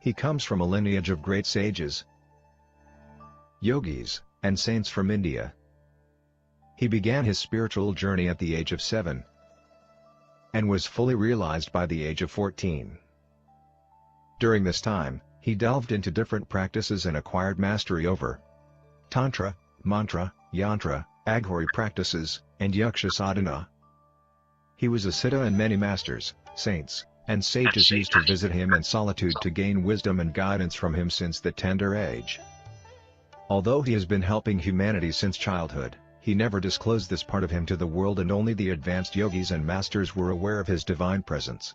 He comes from a lineage of great sages, yogis, and saints from India. He began his spiritual journey at the age of 7 and was fully realized by the age of 14. During this time, he delved into different practices and acquired mastery over Tantra, Mantra, Yantra, Aghori practices, and Yaksha sadhana. He was a siddha, and many masters, saints, and sages used to visit him in solitude to gain wisdom and guidance from him since the tender age. Although he has been helping humanity since childhood, he never disclosed this part of him to the world, and only the advanced yogis and masters were aware of his divine presence.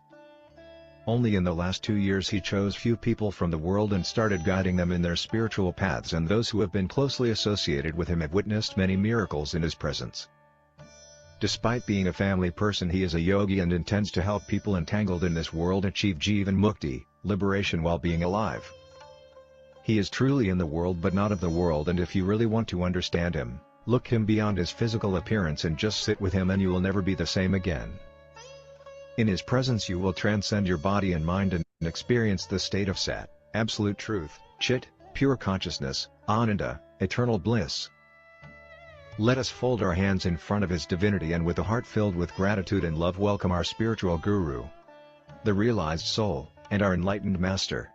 Only in the last 2 years he chose few people from the world and started guiding them in their spiritual paths, and those who have been closely associated with him have witnessed many miracles in his presence. Despite being a family person, he is a yogi and intends to help people entangled in this world achieve Jivan Mukti, liberation, while being alive. He is truly in the world but not of the world, and if you really want to understand him, look him beyond his physical appearance and just sit with him, and you will never be the same again. In his presence you will transcend your body and mind and experience the state of Sat, absolute truth, Chit, pure consciousness, Ananda, eternal bliss. Let us fold our hands in front of his divinity and with a heart filled with gratitude and love welcome our spiritual guru, the realized soul, and our enlightened master,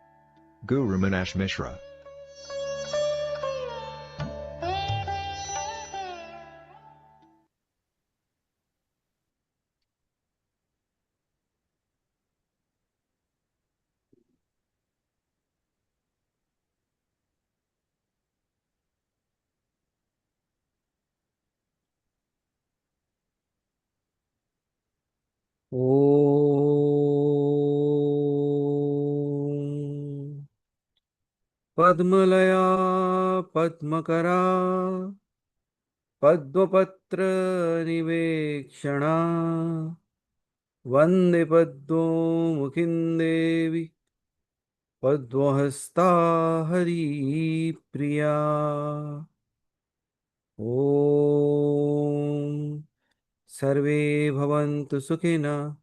Guru Meenakshi Mishra. ॐ पद्मलया पद्मकरा पद्मपत्रनिवेक्षणा वन्दे पद्ममुखीं देवी पद्महस्ता हरिप्रिया। ॐ सर्वे भवन्तु सुखिनः,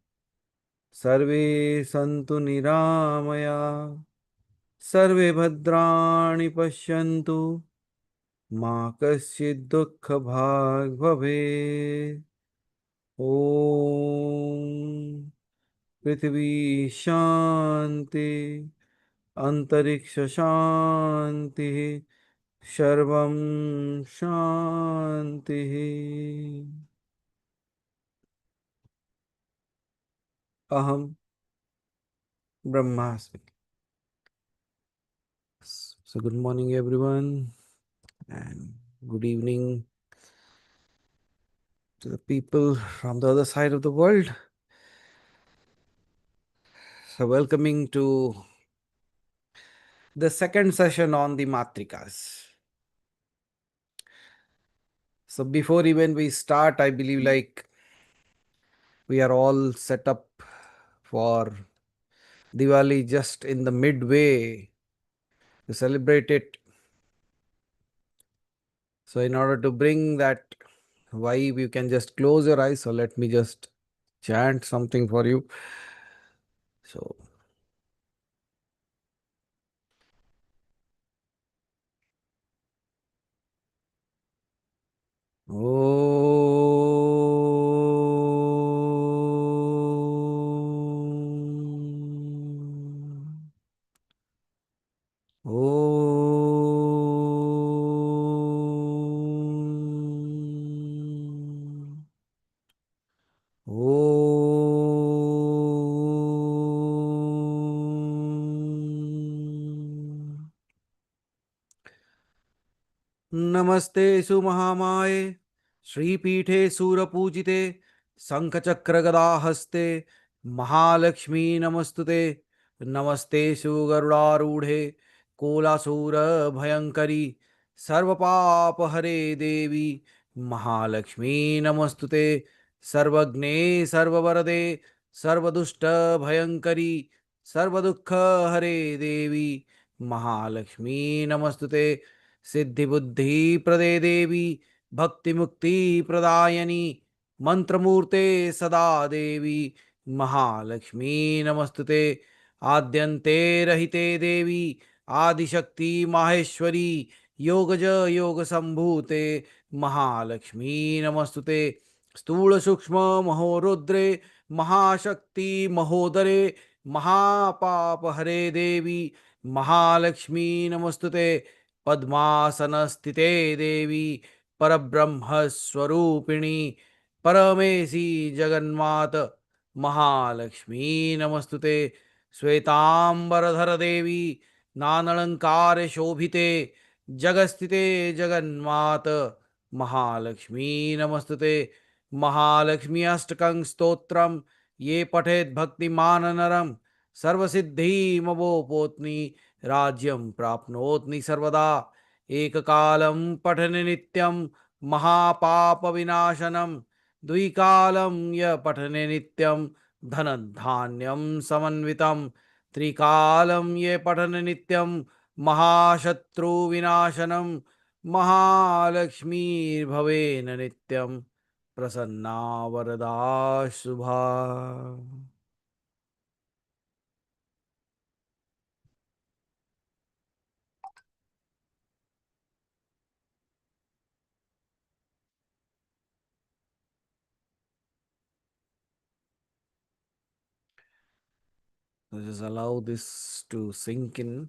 सर्वे सन्तु निरामयाः, सर्वे भद्राणि पश्यन्तु, मा कश्चित् दुःखभाग् भवेत्। ॐ पृथिवी शान्ति, अंतरिक्ष शान्तिः, सर्वं शान्तिः। अहं ब्रह्मास्मि। So good morning everyone, and good evening to the people from the other side of the world. So welcoming to the second session on the Matrikas. So before even we start, I believe like we are all set up for Diwali, just in the midway to celebrate it. So in order to bring that vibe, you can just close your eyes. So let me just chant something for you. So नमस्ते सुमहामाये श्रीपीठे सूरपूजिते शंखचक्रगदाहस्ते महालक्ष्मी नमस्तुते। नमस्ते सुगरुडारूढे कोलासुरभयङ्करी सर्वपापहरे देवी महालक्ष्मी नमस्तुते। सर्वज्ञे सर्ववरदे सर्वदुष्टभयङ्करी सर्वदुःखहरे देवी महालक्ष्मी नमस्तुते। सिद्धि बुद्धि प्रदे देवी भक्ति मुक्ति प्रदायनी मंत्रमूर्ते सदा देवी महालक्ष्मी नमस्तुते। आद्यन्ते रहिते देवी आदिशक्ति माहेश्वरी योगज योग संभूते महालक्ष्मी नमस्तुते स्थूल सूक्ष्म महोरुद्रे महाशक्ति महोदरे महापाप हरे देवी महालक्ष्मी नमस्तुते पद्मासन स्थिते देवी परब्रह्म स्वरूपिणी परमेशी जगन्मात महालक्ष्मी नमस्तुते श्वेतांबरधर देवी नानलंकार शोभिते जगस्थिते जगन्मात महालक्ष्मी नमस्तुते महालक्ष्मी अष्टकं स्तोत्रम ये पठेत भक्तिमान नरम सर्वसिद्धिमवोपोत्नि राज्यं प्राप्नोत्नि सर्वदा एककालं पठने नित्यं महापाप विनाशनम द्विकालं य पठने नित्यं धनधान्यं समन्वितं त्रिकालं ये पठन नित्यं महाशत्रु विनाशनं महालक्ष्मीर्भवेन नित्यं प्रसन्ना वरदा शुभा. So just allow this to sink in.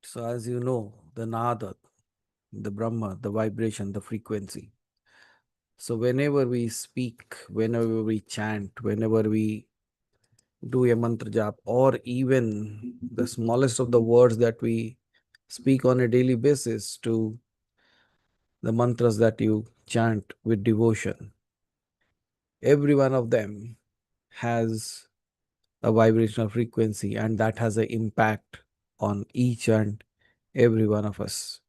So as you know, the nada, the Brahma, the vibration, the frequency. So whenever we speak, whenever we chant, whenever we do a mantra jap, or even the smallest of the words that we speak on a daily basis to the mantras that you chant with devotion, every one of them has a vibrational frequency, and that has an impact on each and every one of us.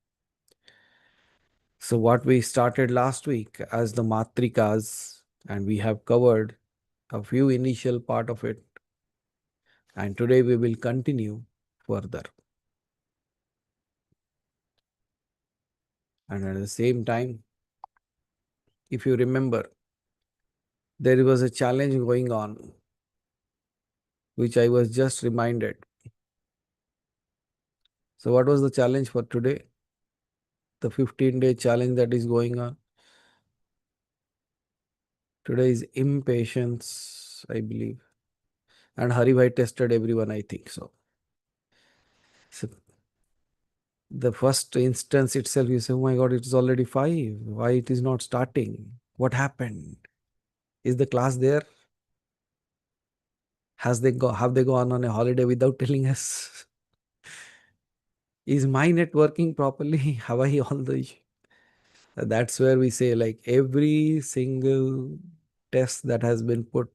So what we started last week as the Matrikas, and we have covered a few initial part of it, and today we will continue further. And at the same time, if you remember, there was a challenge going on, which I was just reminded. So what was the challenge for today? The 15-day challenge that is going on. Today is impatience, I believe. And Hari Bhai tested everyone, I think so. So the first instance itself, you say, oh my God, it is already 5. Why it is not starting? What happened? Is the class there? Have they gone on a holiday without telling us? Is my net working properly? Have I all the issue? That's where we say, like, every single test that has been put,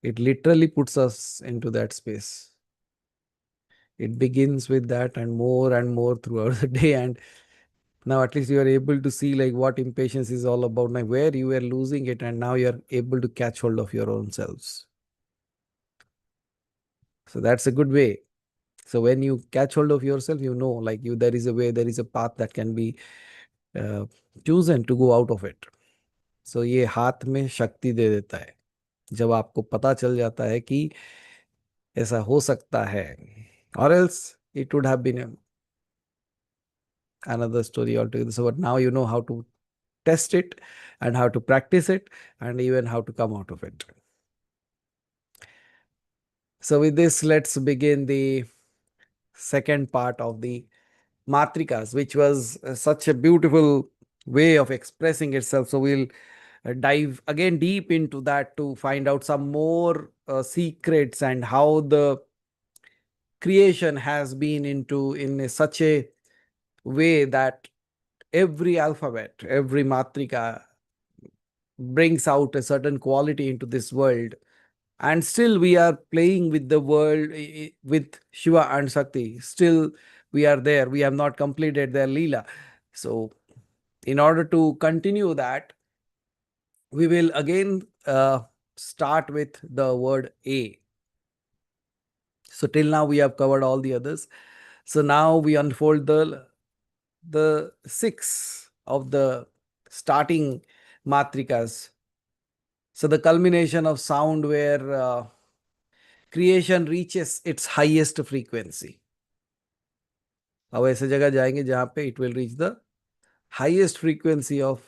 it literally puts us into that space. It begins with that and more throughout the day. And now at least you are able to see like what impatience is all about, like where you were losing it, and now you are able to catch hold of your own selves. So that's a good way. So when you catch hold of yourself, you know, like there is a way, there is a path that can be chosen to go out of it. So ये हाथ में शक्ति दे देता है जब आपको पता चल जाता है कि ऐसा हो सकता है, or else it would have been another story altogether. So but now you know how to test it and how to practice it and even how to come out of it. So with this, let's begin the second part of the Matrikas, which was such a beautiful way of expressing itself. So we'll dive again deep into that to find out some more secrets and how the creation has been in such a way that every alphabet, every Matrika brings out a certain quality into this world. And still we are playing with the world with Shiva and Shakti. Still we are there. We have not completed their Leela. So in order to continue that, we will again start with the word A. So till now we have covered all the others. So now we unfold the the 6 of the starting matrikas. So the culmination of sound where creation reaches its highest frequency. अब ऐसे जगह जाएंगे जहां पे it will reach the highest frequency of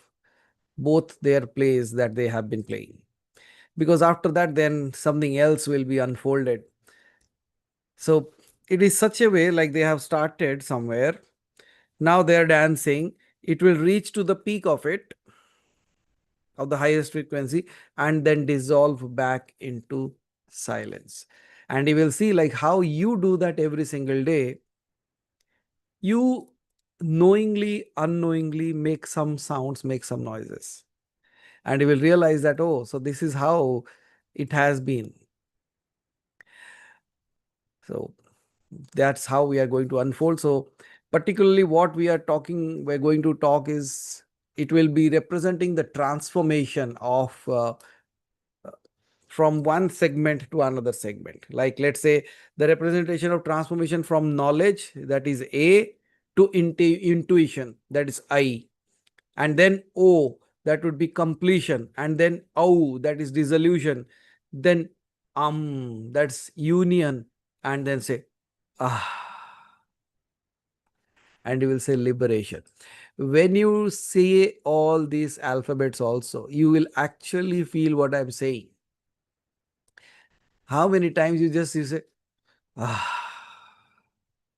both their plays that they have been playing. Because after that, then something else will be unfolded. So it is such a way like they have started somewhere. Now they are dancing. It will reach to the peak of the highest frequency and then dissolve back into silence. And you will see like how you do that every single day. You knowingly, unknowingly make some sounds, make some noises. And you will realize that, oh, so this is how it has been. So that's how we are going to unfold. So particularly what we're going to talk is, it will be representing the transformation of from one segment to another segment. Like let's say the representation of transformation from knowledge, that is A, to intuition, that is I, and then O, that would be completion, and then O, that is dissolution, then that's union, and then say and you will say liberation. When you say all these alphabets also, you will actually feel what I'm saying. How many times you say,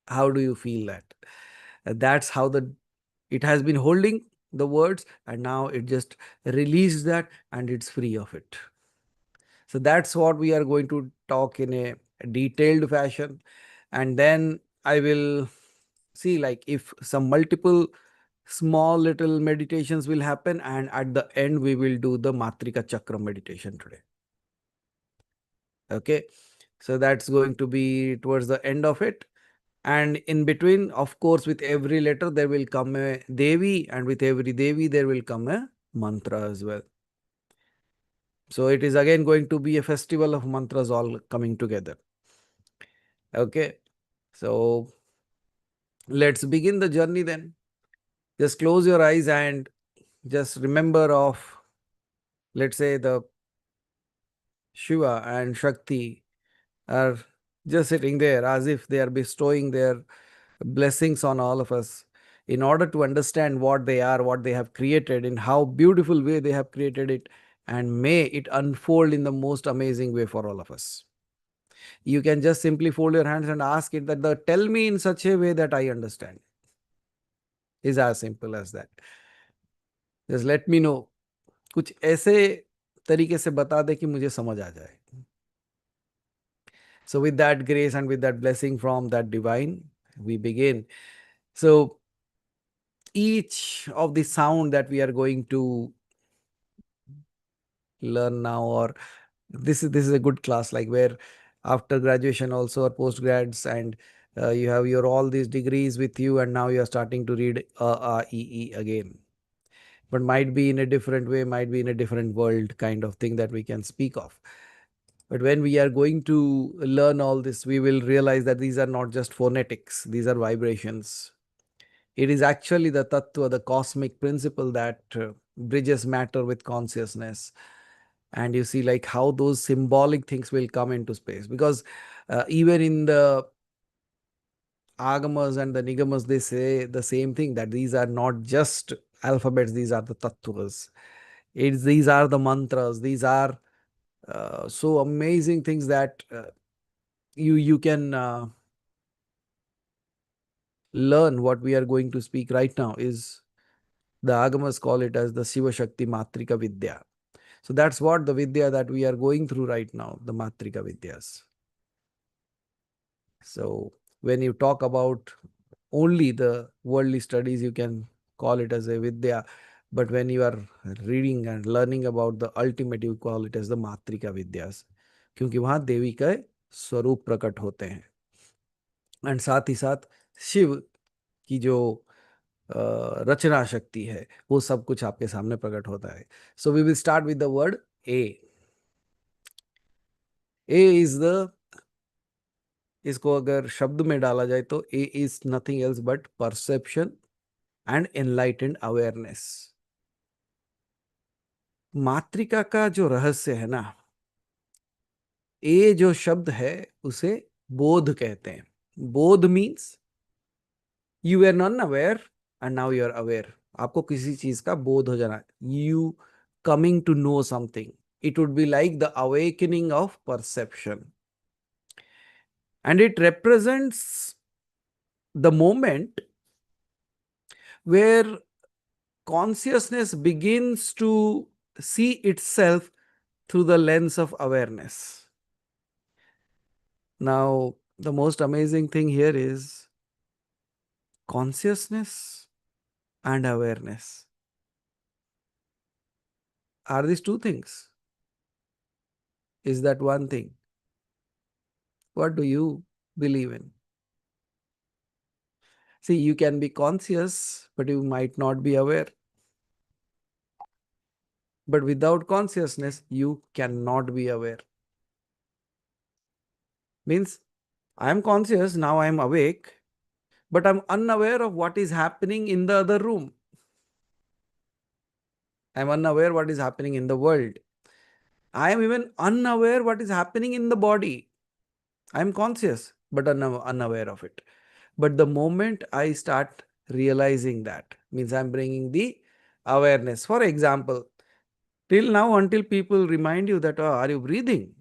how do you feel that? That's how it has been holding the words, and now it just released that and it's free of it. So that's what we are going to talk in a detailed fashion. And then I will see like if some multiple small little meditations will happen, and at the end we will do the Matrika Chakra meditation today. Okay, so that's going to be towards the end of it. And in between, of course, with every letter there will come a Devi, and with every Devi there will come a mantra as well. So it is again going to be a festival of mantras all coming together. Okay, so let's begin the journey then. Just close your eyes and just remember of, let's say, the Shiva and Shakti are just sitting there as if they are bestowing their blessings on all of us, in order to understand what they are, what they have created, in how beautiful way they have created it, and may it unfold in the most amazing way for all of us. You can just simply fold your hands and ask it that tell me in such a way that I understand. Is as simple as that. Just let me know. कुछ ऐसे तरीके से बता दे कि मुझे समझ आ जाए. So with that grace and with that blessing from that divine, we begin. So each of the sound that we are going to learn now, or this is a good class, like where after graduation also or post grads, and you have your all these degrees with you, and now you are starting to read E again, but might be in a different way, might be in a different world kind of thing that we can speak of. But when we are going to learn all this, we will realize that these are not just phonetics, these are vibrations. It is actually the tattva, the cosmic principle that bridges matter with consciousness. And you see like how those symbolic things will come into space, because even in the agamas and the nigamas, they say the same thing, that these are not just alphabets, these are the tattvas. These are the mantras, these are so amazing things that you can learn. What we are going to speak right now is, the agamas call it as the Shiva Shakti Matrika Vidya. So that's what the Vidya that we are going through right now, the Matrika Vidyas. So when you talk about only the worldly studies, you can call it as a Vidya. But when you are reading and learning about the ultimate, you call it as the Matrika Vidyas. क्योंकि वहां देवी का स्वरूप प्रकट होते हैं, and साथ ही साथ शिव की जो रचना शक्ति है, वो सब कुछ आपके सामने प्रकट होता है. So we will start with the word A. A is the, इसको अगर शब्द में डाला जाए तो A is nothing else but perception, and enlightened awareness. मात्रिका का जो रहस्य है ना, ये जो शब्द है उसे बोध कहते हैं. बोध means you are non aware and now you are aware. आपको किसी चीज का बोध हो जाना, you coming to know something. It would be like the awakening of perception. And it represents the moment where consciousness begins to see itself through the lens of awareness. Now, the most amazing thing here is consciousness and awareness. Are these two things? Is that one thing? What do you believe in? See, you can be conscious, but you might not be aware. But without consciousness, you cannot be aware. Means, I am conscious, now I am awake, but I'm unaware of what is happening in the other room. I'm unaware what is happening in the world. I am even unaware what is happening in the body. I'm conscious, but unaware of it. But the moment I start realizing that, means I'm bringing the awareness. For example, till now, until people remind you that, oh, are you breathing?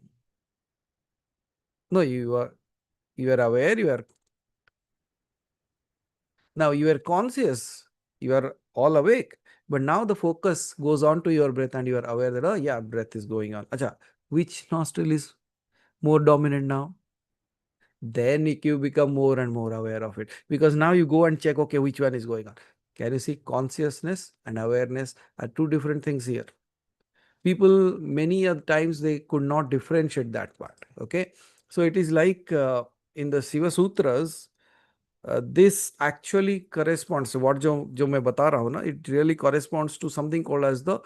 No, you are aware, now you are conscious, you are all awake. But now the focus goes on to your breath and you are aware that, oh yeah, breath is going on. Acha, which nostril is more dominant now? Then you become more and more aware of it, because now you go and check, okay, which one is going on. Can you see, consciousness and awareness are two different things here. People many a times they could not differentiate that part. Okay, so it is like in the Shiva Sutras, this actually corresponds to what जो मैं बता रहा हूँ ना, it really corresponds to something called as the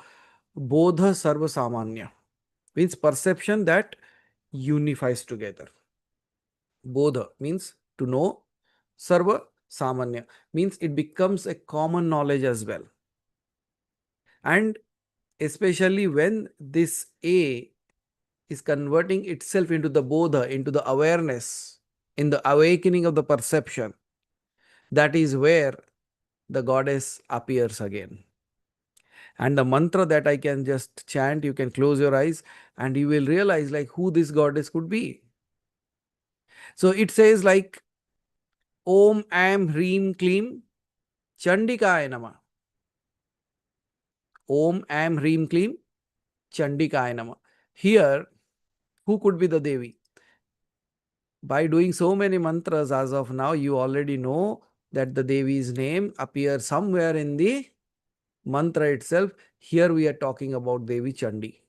bodha sarva samanya, means perception that unifies together. Bodha means to know, sarva samanya means it becomes a common knowledge as well. And especially when this A is converting itself into the bodha, into the awareness, in the awakening of the perception, that is where the goddess appears again. And the mantra that I can just chant, you can close your eyes and you will realize like who this goddess could be. So it says like Om Am Hreem Kleem Chandikaya Nama. Om Am Hreem Kleem Chandikaya Nama. Here, who could be the Devi? By doing so many mantras as of now, you already know that the Devi's name appears somewhere in the mantra itself. Here we are talking about Devi Chandi,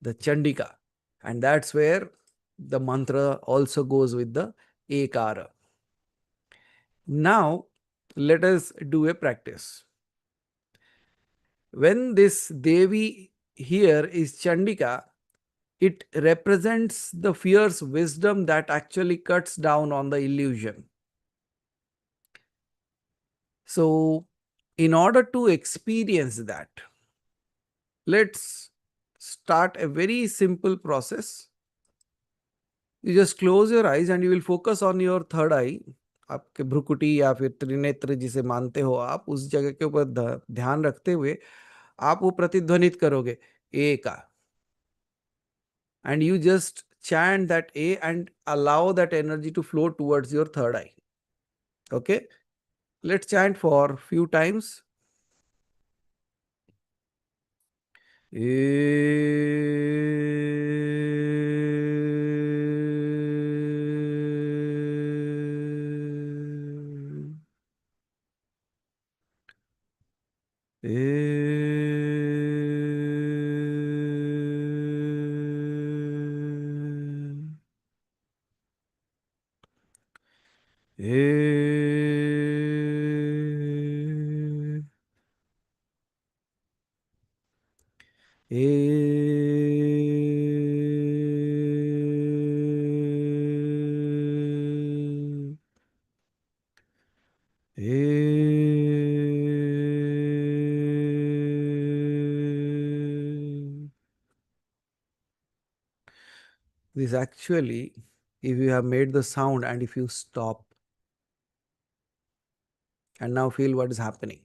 the Chandika. And that's where the mantra also goes with the Ekara. Now, let us do a practice. When this Devi here is Chandika, it represents the fierce wisdom that actually cuts down on the illusion. So, in order to experience that, let's start a very simple process. You just close your eyes and you will focus on your third eye. आपके भ्रुकुटी या फिर त्रिनेत्र जिसे मानते हो आप, उस जगह के ऊपर ध्यान रखते हुए आप वो प्रतिध्वनित करोगे ए का. And you just chant that A and allow that energy to flow towards your third eye. Okay, let's chant for few times. This actually, if you have made the sound and if you stop and now feel what is happening,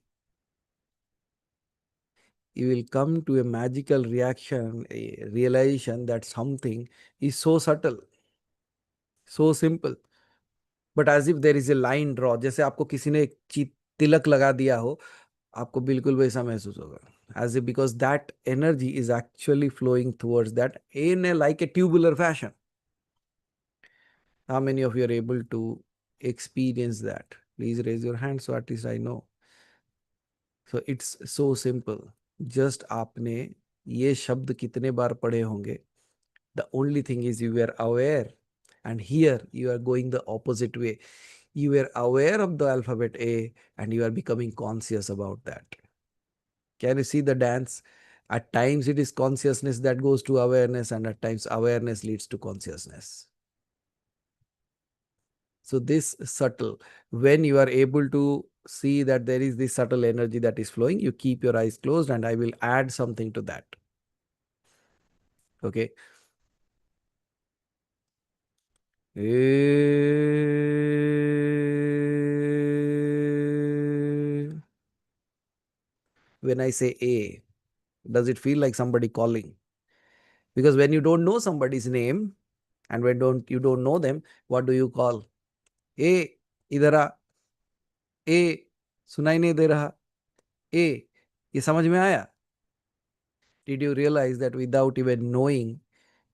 you will come to a magical reaction, a realization that something is so subtle, so simple, but as if there is a line draw. जैसे आपको किसी ने एक तिलक लगा दिया हो, आपको बिल्कुल वैसा महसूस होगा, as if because that energy is actually flowing towards that in a like a tubular fashion. How many of you are able to experience that? Please raise your hand so at least I know. So it's so simple. Just आपने ये शब्द कितने बार पढ़े होंगे? The only thing is you were aware, and here you are going the opposite way. You were aware of the alphabet A and you are becoming conscious about that. Can you see the dance? At times it is consciousness that goes to awareness, and at times awareness leads to consciousness. So this subtle, when you are able to see that there is this subtle energy that is flowing, you keep your eyes closed and I will add something to that. Okay. When I say A, does it feel like somebody calling? Because when you don't know somebody's name and when you don't know them, what do you call? A, इधर आ. A, सुनाई नहीं दे रहा. A, ये समझ में आया? Did you realize that without even knowing,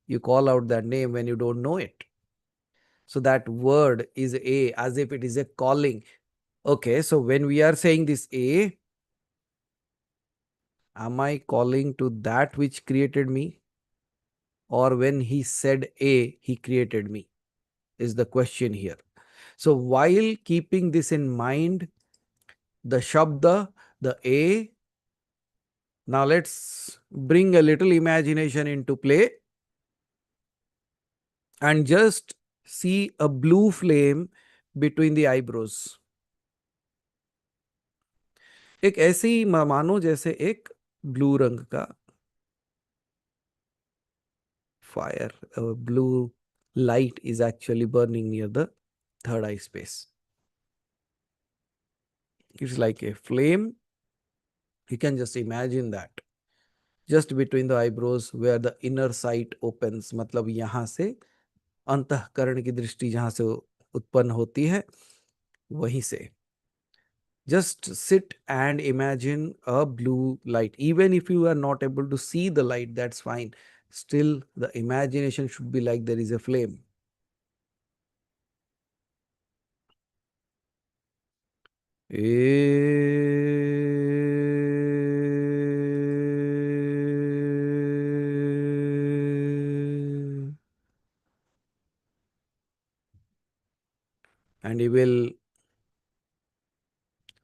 you call out that name when you don't know it? So that word is A, as if it is a calling. Okay, so when we are saying this A, am I calling to that which created me? Or when he said A, he created me? Is the question here. So while keeping this in mind, the Shabda, the A, now let's bring a little imagination into play and just see a blue flame between the eyebrows. एक ऐसे ही मानो जैसे एक blue रंग का fire, blue light is actually burning near the third eye space. It's like a flame. You can just imagine that. Just between the eyebrows where the inner sight opens, मतलब यहाँ से अंतःकरण की दृष्टि जहाँ से उत्पन्न होती है, वहीं से. Just sit and imagine a blue light. Even if you are not able to see the light, that's fine. Still, the imagination should be like there is a flame. And you will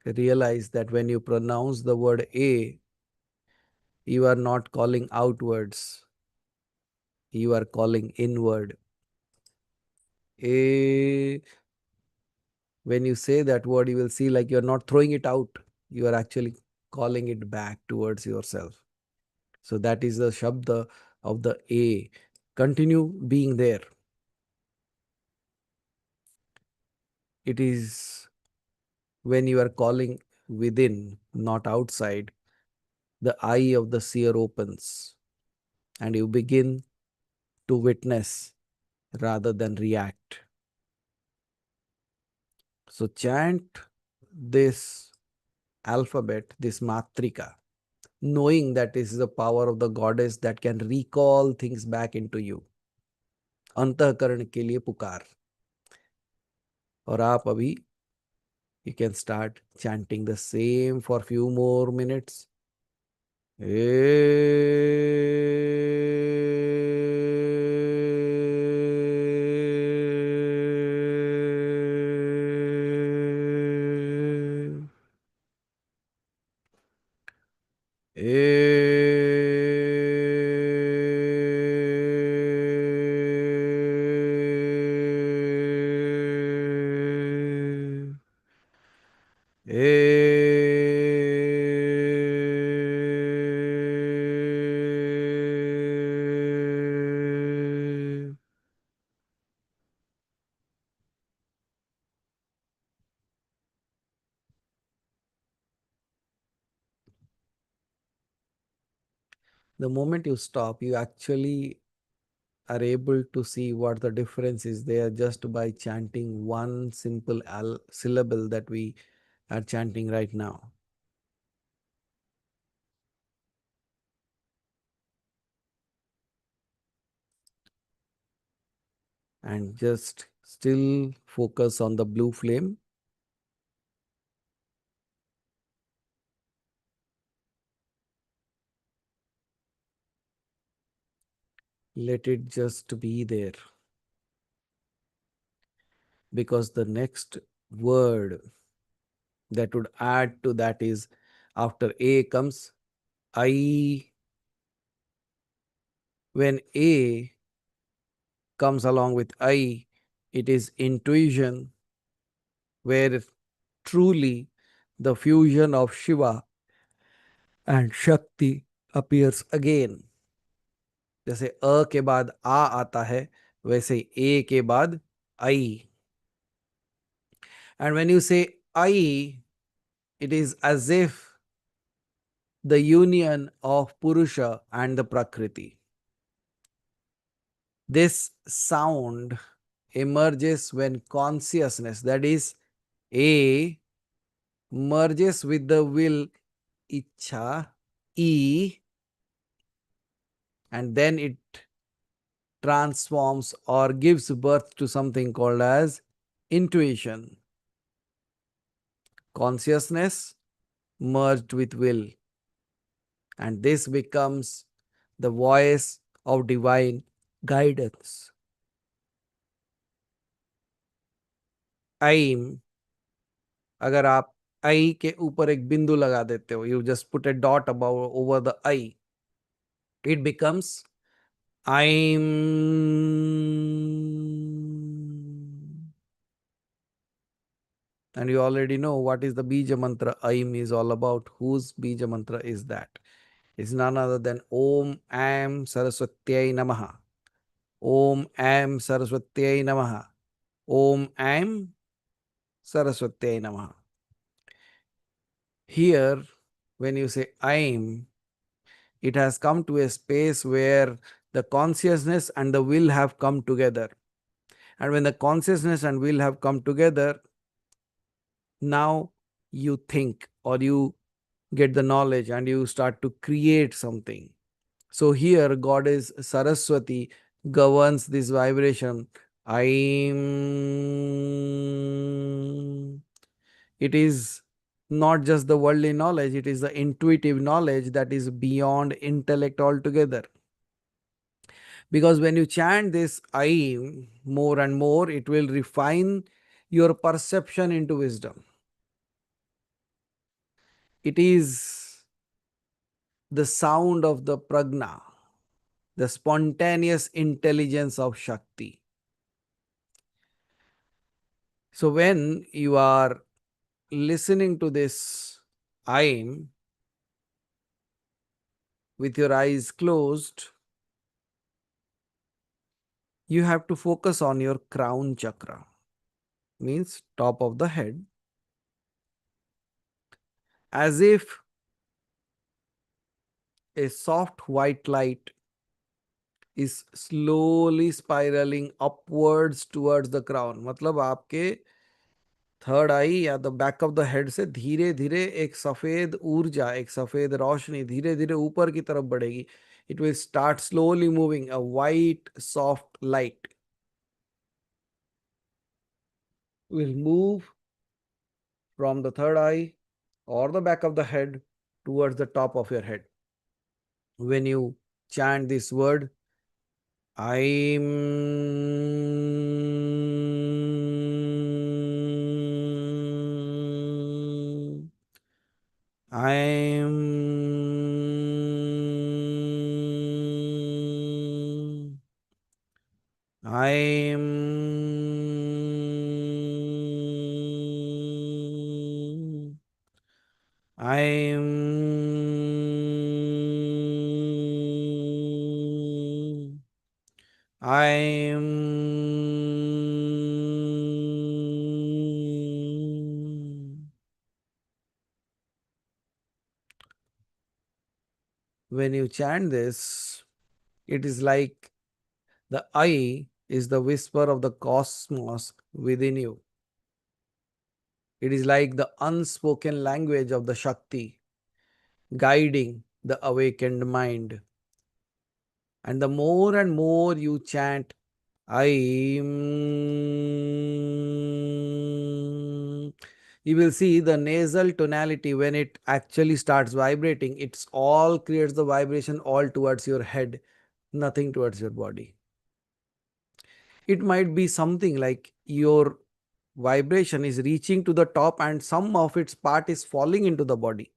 realize that when you pronounce the word A, you are not calling outwards, you are calling inward. A, when you say that word, you will see like you are not throwing it out, you are actually calling it back towards yourself. So that is the Shabda of the A. Continue being there. It is when you are calling within, not outside, the eye of the seer opens and you begin to witness rather than react. So chant this alphabet, this Matrika, knowing that this is the power of the goddess that can recall things back into you. अंतःकरण के लिए पुकार. और आप अभी you can start chanting the same for few more minutes. The moment you stop, you actually are able to see what the difference is there just by chanting one simple syllable that we are chanting right now. And just still focus on the blue flame. Let it just be there. Because the next word that would add to that is, after A comes I. When A comes along with I, it is intuition, where truly the fusion of Shiva and Shakti appears again. जैसे अ के बाद आ आता है, वैसे ए के बाद आई. And when you say I, it is as if the union of Purusha and the Prakriti. This sound emerges when consciousness, that is A, merges with the will, Ichha, E, and then it transforms or gives birth to something called as intuition. Consciousness merged with will, and this becomes the voice of divine guidance. Aim, अगर आप आई के ऊपर एक बिंदु लगा देते हो, you just put a dot above over the I, it becomes I'm. And you already know what is the Bija mantra Aim is all about. Whose Bija mantra is that? It's none other than Om Am Saraswatyai Namaha. Om Am Saraswatyai Namaha. Om Am Saraswatyai Namaha. Here, when you say Aim, it has come to a space where the consciousness and the will have come together. And when the consciousness and will have come together, now you think or you get the knowledge and you start to create something. So here Goddess Saraswati governs this vibration. I'm. It is not just the worldly knowledge, it is the intuitive knowledge that is beyond intellect altogether. Because when you chant this I more and more, it will refine your perception into wisdom. It is the sound of the prajna, the spontaneous intelligence of Shakti. So when you are listening to this Aim with your eyes closed, you have to focus on your crown chakra, means top of the head, as if a soft white light is slowly spiraling upwards towards the crown. मतलब आपके third आई या the back of the head से धीरे धीरे एक सफेद ऊर्जा, एक सफेद रोशनी धीरे धीरे ऊपर की तरफ बढ़ेगी. It will start slowly moving. A white soft light will move from the third eye or the back of the head towards the top of your head. When you chant this word, I'm, I'm, I'm, When you chant this, it is like the I is the whisper of the cosmos within you. It is like the unspoken language of the Shakti, guiding the awakened mind. And the more and more you chant, I, you will see the nasal tonality when it actually starts vibrating. It's all creates the vibration all towards your head, nothing towards your body. It might be something like your vibration is reaching to the top and some of its part is falling into the body.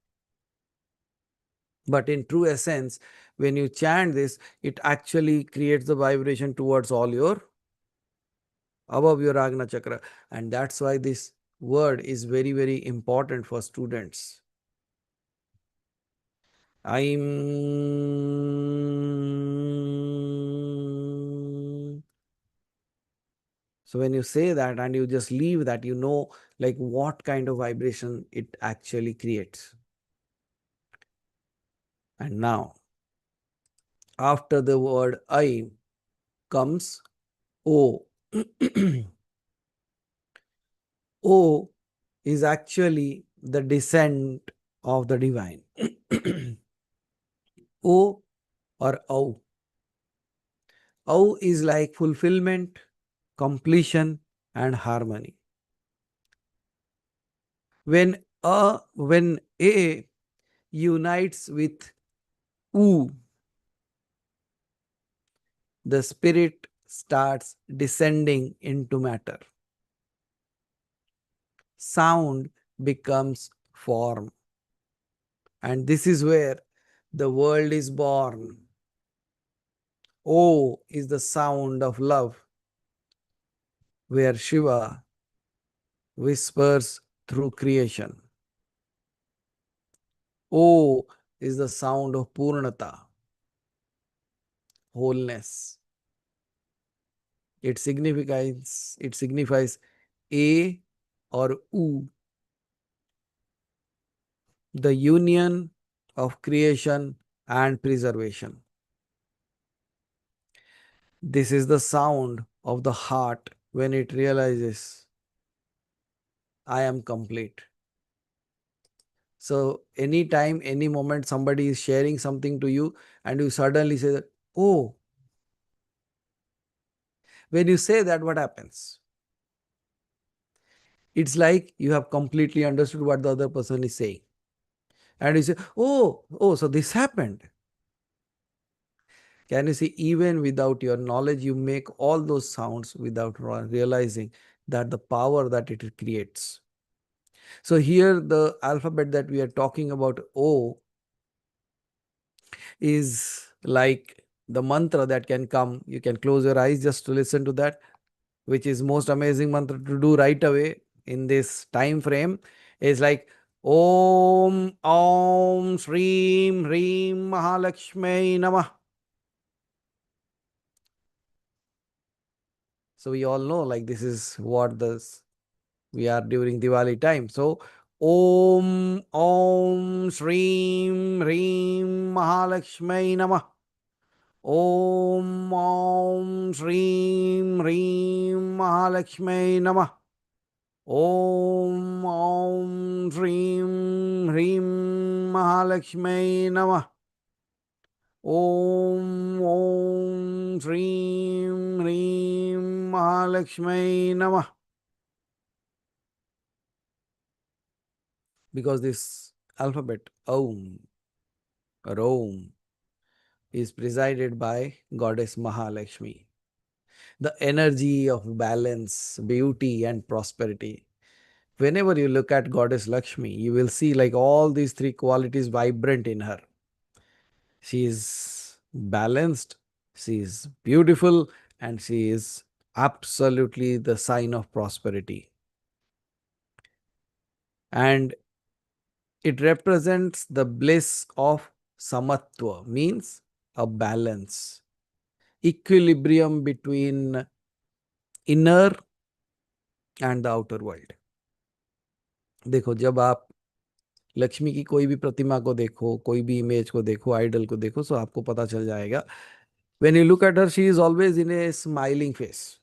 But in true essence, when you chant this, it actually creates the vibration towards all your above your Agna chakra. And that's why this word is very, very important for students. So when you say that and you just leave that, you know like what kind of vibration it actually creates. And now, after the word I comes O. O is actually the descent of the divine. O or O. O is like fulfillment, completion, and harmony. When A unites with U, the spirit starts descending into matter. Sound becomes form. And this is where the world is born. O is the sound of love, where Shiva whispers through creation. O is the sound of Purnata, wholeness. It signifies A or U, the union of creation and preservation. This is the sound of the heart when it realizes I am complete. So anytime, any moment somebody is sharing something to you and you suddenly say that, oh, when you say that, what happens? It's like you have completely understood what the other person is saying. And you say, oh, so this happened. Can you see, even without your knowledge, you make all those sounds without realizing that the power that it creates. So here the alphabet that we are talking about, O, is like the mantra that can come. You can close your eyes just to listen to that, which is most amazing mantra to do right away in this time frame. Is like Om Om Shreem Hreem Mahalakshmi Namah. So we all know like this is what this we are during Diwali time. So Om Om Shreem Hreem Mahalakshmi Namah. Om Om Shreem Hreem Mahalakshmi Namah. Om Om Shreem Hreem Mahalakshmi Namah. Om Om Shreem Hreem Mahalakshmi Namah. Because this alphabet Om or Om is presided by Goddess Mahalakshmi, the energy of balance, beauty, and prosperity. Whenever you look at Goddess Lakshmi, you will see like all these three qualities vibrant in her. She is balanced, she is beautiful, and she is absolutely the sign of prosperity. And It represents the bliss of samatva, means a balance, equilibrium between inner and the outer world. देखो, जब आप लक्ष्मी की कोई भी प्रतिमा को देखो, कोई भी इमेज को देखो, आइडल को देखो, तो आपको पता चल जाएगा, when you look at her, she is always in a smiling face,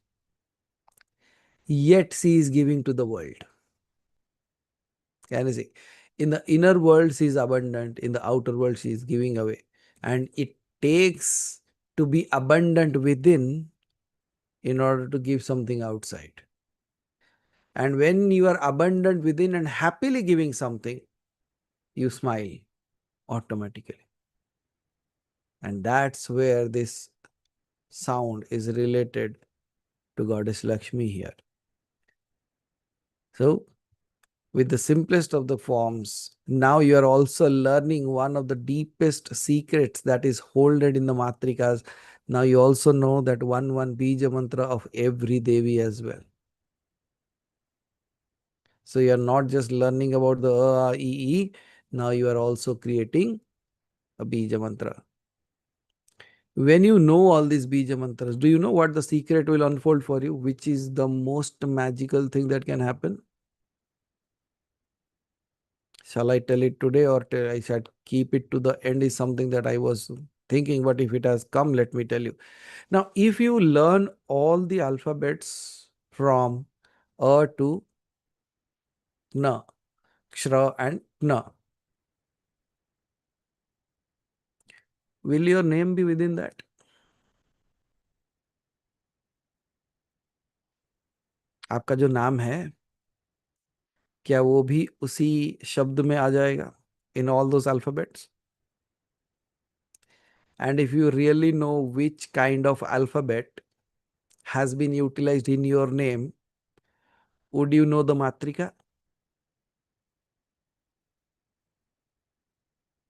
yet she is giving to the world. Can you see? In the inner world she is abundant, in the outer world she is giving away, and it takes to be abundant within in order to give something outside. And when you are abundant within and happily giving something, you smile automatically. And that's where this sound is related to Goddess Lakshmi here. So, with the simplest of the forms, now you are also learning one of the deepest secrets that is holded in the Matrikas. Now you also know that one Bija mantra of every Devi as well. So you are not just learning about the A, E. Now you are also creating a Bija mantra. When you know all these Bija mantras, do you know what the secret will unfold for you? Which is the most magical thing that can happen? Shall I tell it today, or I should keep it to the end? Is something that I was thinking, but if it has come, let me tell you. Now, if you learn all the alphabets from A to Na, Kshra and Na, will your name be within that? आपका जो नाम है, क्या वो भी उसी शब्द में आ जाएगा? In all those alphabets? And if you really know which kind of alphabet has been utilized in your name, would you know the Matrika?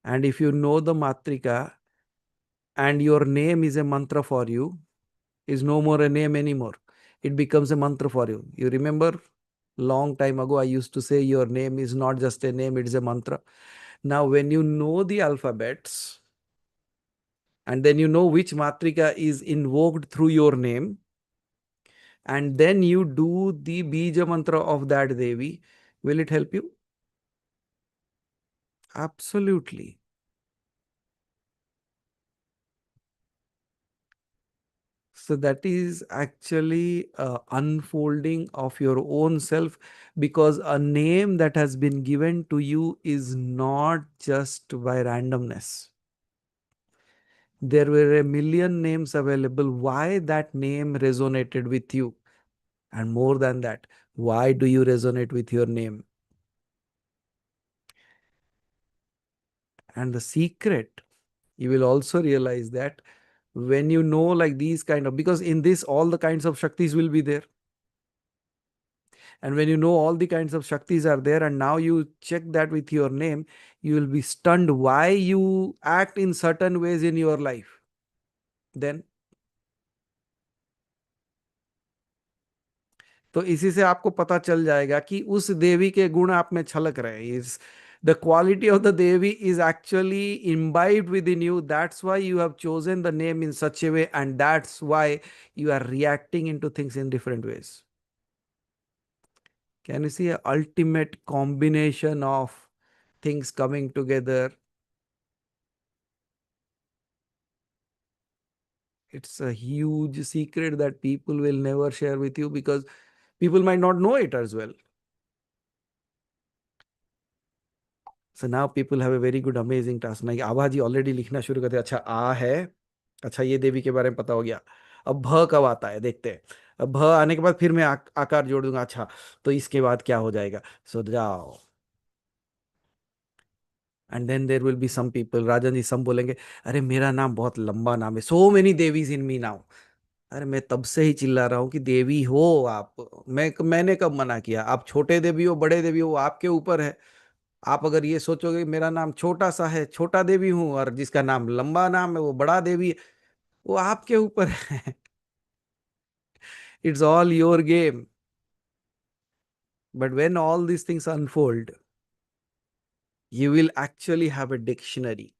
And if you know the Matrika and your name is a mantra for you, is no more a name anymore. It becomes a mantra for you. You remember long time ago I used to say your name is not just a name, it is a mantra. Now when you know the alphabets and then you know which Matrika is invoked through your name, and then you do the Bija mantra of that Devi, will it help you? Absolutely. So that is actually unfolding of your own self, because a name that has been given to you is not just by randomness. There were a million names available. Why that name resonated with you? And more than that, why do you resonate with your name? And the secret, you will also realize that when you know like these kind of, because in this all the kinds of Shaktis will be there. And when you know all the kinds of Shaktis are there and now you check that with your name, you will be stunned why you act in certain ways in your life. Then तो इसी से आपको पता चल जाएगा कि उस देवी के गुण आप में छलक रहे हैं. इस the quality of the Devi is actually imbibed within you. That's why you have chosen the name in such a way, and that's why you are reacting into things in different ways. Can you see an ultimate combination of things coming together? It's a huge secret that people will never share with you because people might not know it as well. So now people have a very good amazing task. Like Abha ji already लिखना शुरू करते हैं. अच्छा आ है, अच्छा ये देवी के बारे में पता हो गया. अब भ कब आता है देखते हैं. अब भ आने के बाद फिर मैं आकार जोड़ दूंगा. अच्छा तो इसके बाद क्या हो जाएगा. सो जाओ. And then there will be some people, Rajan ji some बोलेंगे अरे मेरा नाम बहुत लंबा नाम है, so many devis in me now. अरे मैं तब से ही चिल्ला रहा हूँ कि देवी हो आप. मैंने कब मना किया. आप छोटे देवी हो बड़े देवी हो आपके ऊपर है. आप अगर ये सोचोगे मेरा नाम छोटा सा है, छोटा देवी हूं, और जिसका नाम लंबा नाम है वो बड़ा देवी है, वो आपके ऊपर है. It's all your game. But when all these things unfold, You will actually have a dictionary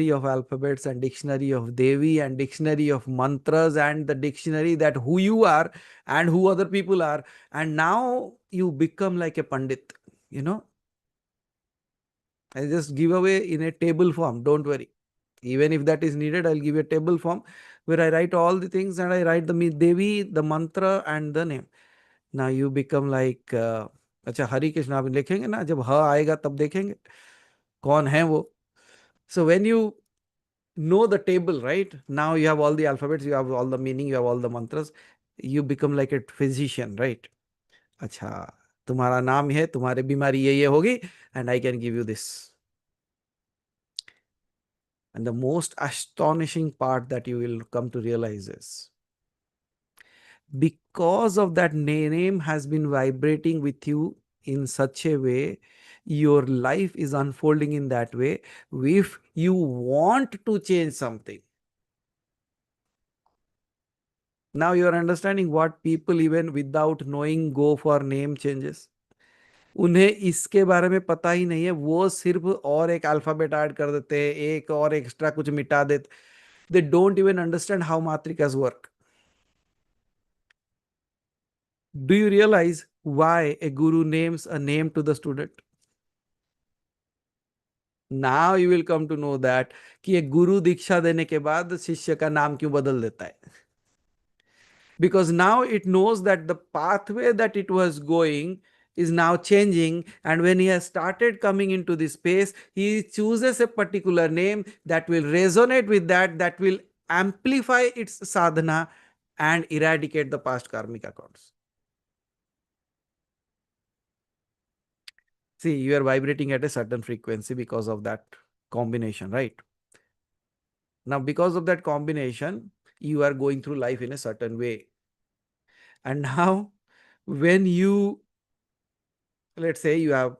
of alphabets and dictionary of Devi and dictionary of mantras and the dictionary that who you are and who other people are. And now you become like a Pandit, you know. I just give away in a table form. Don't worry. Even if that is needed, I'll give you a table form where I write all the things and I write the Devi, the mantra and the name. Now you become like अच्छा हरि कृष्ण आप लिखेंगे ना जब ह आएगा तब देखेंगे कौन है वो. So when you know the table, right? Now you have all the alphabets, you have all the meaning, you have all the mantras. You become like a physician, right? अच्छा तुम्हारा नाम है, तुम्हारे बीमारी ये होगी, and I can give you this. And the most astonishing part that you will come to realize is because of that name has been vibrating with you in such a way, your life is unfolding in that way. If you want to change something, now you are understanding what people even without knowing go for name changes. उन्हें इसके बारे में पता ही नहीं है, वो सिर्फ और एक अल्फाबेट ऐड कर देते हैं, एक और एक्स्ट्रा कुछ मिटा देते. They don't even understand how matrikas work. Do you realize why a guru names a name to the student? Now you will come to know that कि एक गुरु दीक्षा देने के बाद शिष्य का नाम क्यों बदल देता है. Because now it knows that the pathway that it was going is now changing, and when he has started coming into this space, he chooses a particular name that will resonate with that will amplify its sadhana and eradicate the past karmic accounts. See, you are vibrating at a certain frequency because of that combination, right? Now, because of that combination, you are going through life in a certain way. And now, when you, let's say you have,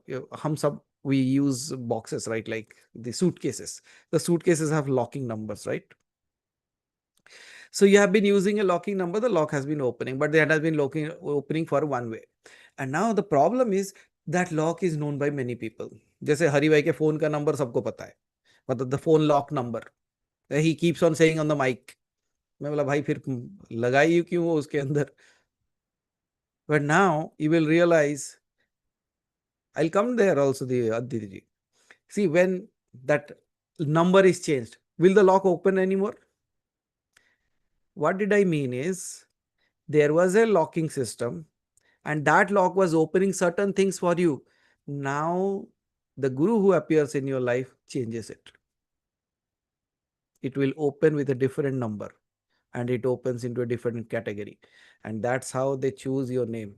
we use boxes, right? Like the suitcases. The suitcases have locking numbers, right? So you have been using a locking number, the lock has been opening, but that has been opening for one way. And now the problem is that lock is known by many people. जैसे हरी भाई के phone का number सबको पता है, मतलब the phone lock number. He keeps on saying on the mic. मैं बोला भाई फिर लगाई क्यों वो उसके अंदर. But now you will realize, I'll come there also, the Aditi. See, when that number is changed, will the lock open anymore? What did I mean is, there was a locking system and that lock was opening certain things for you. Now, the guru who appears in your life changes it. It will open with a different number and it opens into a different category. And that's how they choose your name.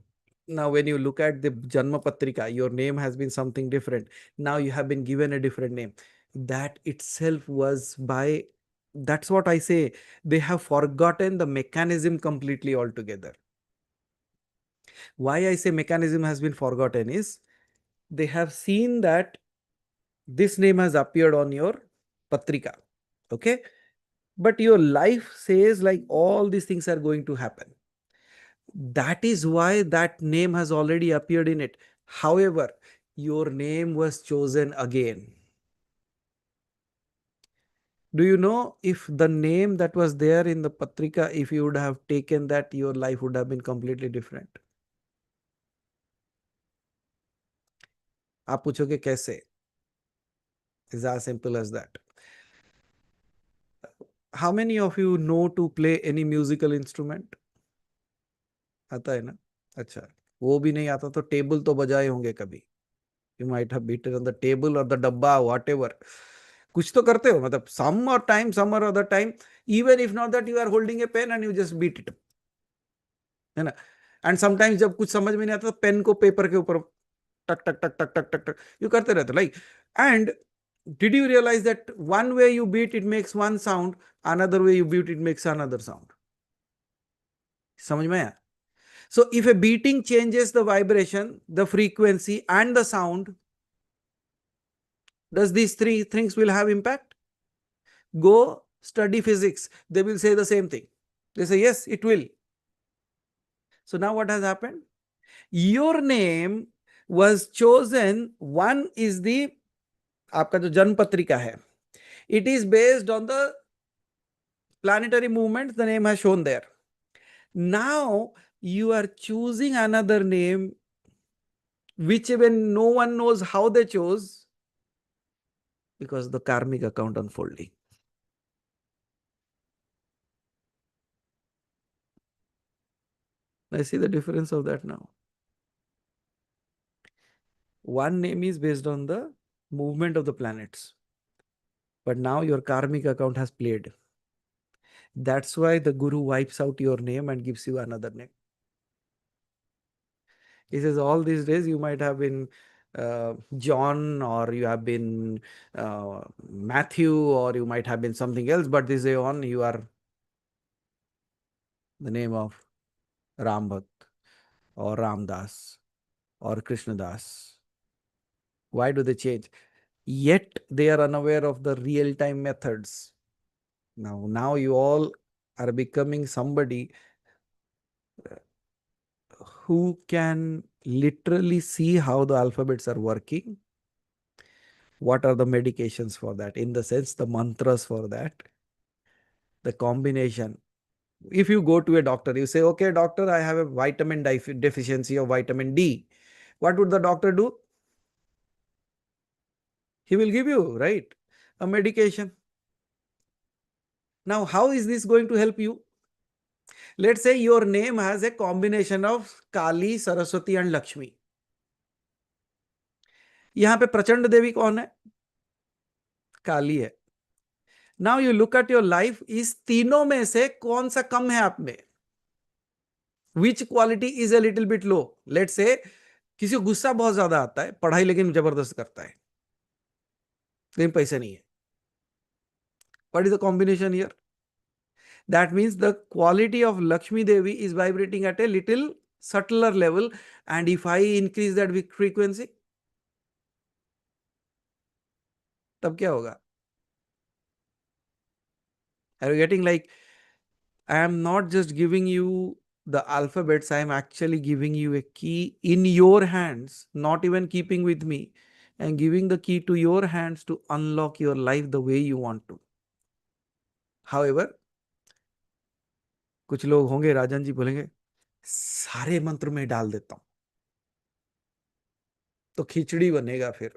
Now, when you look at the Janma Patrika, your name has been something different. Now you have been given a different name. That itself was by, that's what I say, they have forgotten the mechanism completely altogether. Why I say mechanism has been forgotten is, they have seen that this name has appeared on your Patrika. Okay. But your life says like all these things are going to happen. That is why that name has already appeared in it. However, your name was chosen again. Do you know, if the name that was there in the Patrika, if you would have taken that, your life would have been completely different? आप पूछोगे कैसे? It's as simple as that. How many of you know to play any musical instrument? आता है ना? अच्छा, वो भी नहीं आता तो टेबल तो बजाए होंगे कभी. You might have beaten on the table or the dabba, whatever. कुछ तो करते हो, मतलब some or other time, even if not that, you are holding a pen and you just beat it, है ना. And sometimes जब कुछ समझ में नहीं आता तो पेन को पेपर के ऊपर टक टक टक टक टक टक टक यू करते रहते, like. And did you realize that one way you beat it makes one sound, another way you beat it makes another sound? समझ में आया? So if a beating changes the vibration, the frequency and the sound, does these three things will have impact? Go study physics. They will say the same thing. They say, yes, it will. So now what has happened? Your name was chosen. One is the आपका जो जन्म पत्रिका है, it is based on the planetary movements, the name has shown there. Now you are choosing another name which even no one knows how they chose, because the karmic account unfolding. I see the difference of that now. One name is based on the movement of the planets, but now your karmic account has played. That's why the guru wipes out your name and gives you another name. He says all these days you might have been John, or you have been Matthew, or you might have been something else, but this day on you are the name of Ram Bhakt or Ramdas or Krishna Das. Why do they change? Yet they are unaware of the real-time methods. Now you all are becoming somebody who can literally see how the alphabets are working. What are the medications for that? In the sense, the mantras for that, the combination. If you go to a doctor, you say, okay, doctor, I have a vitamin deficiency of vitamin D. What would the doctor do? He will give you, right, a medication. Now, how is this going to help you? Let's say your name has a combination of Kali, Saraswati and Lakshmi. यहाँ पे प्रचंड देवी कौन है? काली है. Now you look at your life, इस तीनों में से कौन सा कम है आप में? Which quality is a little bit low? Let's say किसी को गुस्सा बहुत ज्यादा आता है, पढ़ाई लेकिन जबरदस्त करता है, लेकिन पैसे नहीं है. What is the combination here? That means the quality of Lakshmi Devi is vibrating at a little subtler level, and if I increase that frequency, तब क्या होगा? Are you getting? Like, I am not just giving you the alphabets, I am actually giving you a key in your hands, not even keeping with me, and giving the key to your hands to unlock your life the way you want to. However, कुछ लोग होंगे, राजन जी बोलेंगे, सारे मंत्र में डाल देता हूं तो खिचड़ी बनेगा फिर.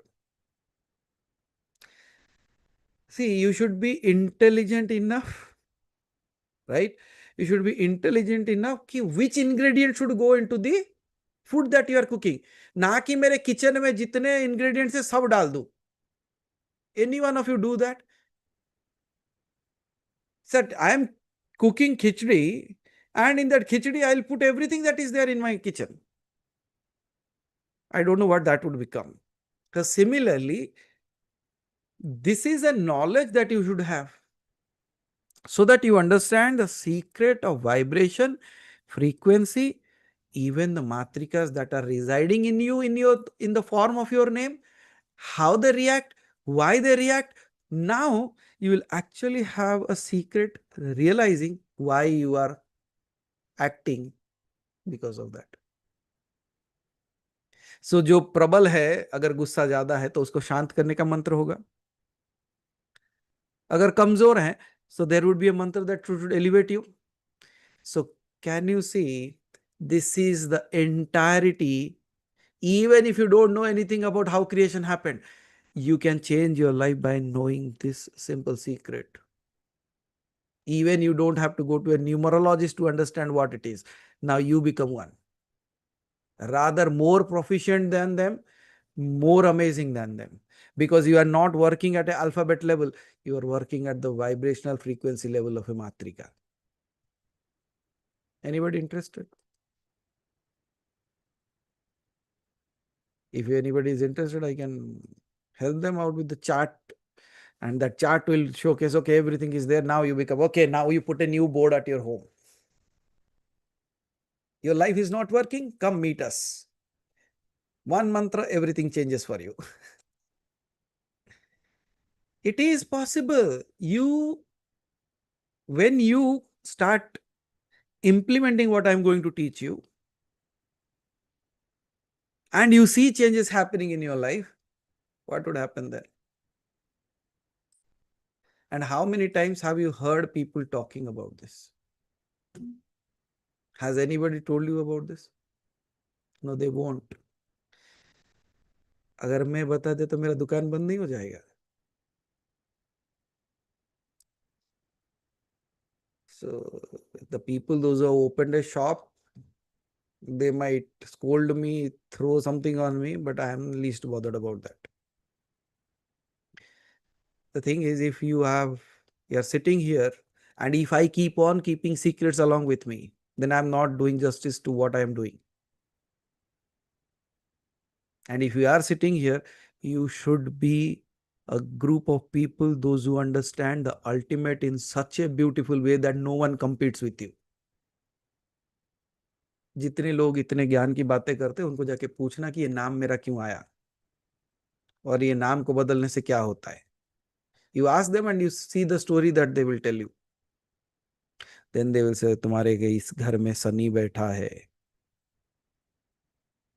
See, you should be intelligent enough, right? You should be intelligent enough कि which ingredient should go into the food that you are cooking. ना कि मेरे किचन में जितने ingredients है सब डाल दूं. Any one of you do that? Sir, I am cooking khichdi, and in that khichdi I will put everything that is there in my kitchen. I don't know what that would become. Because similarly, this is a knowledge that you should have, so that you understand the secret of vibration, frequency, even the matrikas that are residing in you in the form of your name, how they react, why they react. Now you will actually have a secret realizing why you are acting because of that. So जो प्रबल है, अगर गुस्सा ज्यादा है तो उसको शांत करने का मंत्र होगा. अगर कमजोर है, so there would be a mantra that should elevate you. So can you see, this is the entirety. Even if you don't know anything about how creation happened, you can change your life by knowing this simple secret. Even you don't have to go to a numerologist to understand what it is. Now you become one. Rather more proficient than them, more amazing than them. Because you are not working at an alphabet level, you are working at the vibrational frequency level of a Matrika. Anybody interested? If anybody is interested, I can help them out with the chart, and that chart will showcase, okay, everything is there. Now you become, okay, now you put a new board at your home. Your life is not working, come meet us. One mantra, everything changes for you. It is possible. When you start implementing what I'm going to teach you, and you see changes happening in your life, what would happen then? And how many times have you heard people talking about this? Has anybody told you about this? No, they won't. अगर मैं बता दे तो मेरा दुकान बंद नहीं हो जाएगा. So the people, those who have opened a shop, they might scold me, throw something on me, but I am least bothered about that. The thing is, if you're sitting here, and if I keep on keeping secrets along with me, then I'm not doing justice to what I am doing. And if you are sitting here, you should be a group of people, those who understand the ultimate in such a beautiful way that no one competes with you. जितने लोग इतने ज्ञान की बातें करते हैं, उनको जाके पूछना कि ये नाम मेरा क्यों आया और ये नाम को बदलने से क्या होता है. You ask them and you see the story that they will tell you. Then they will say, तुम्हारे के इस घर में सनी बैठा है.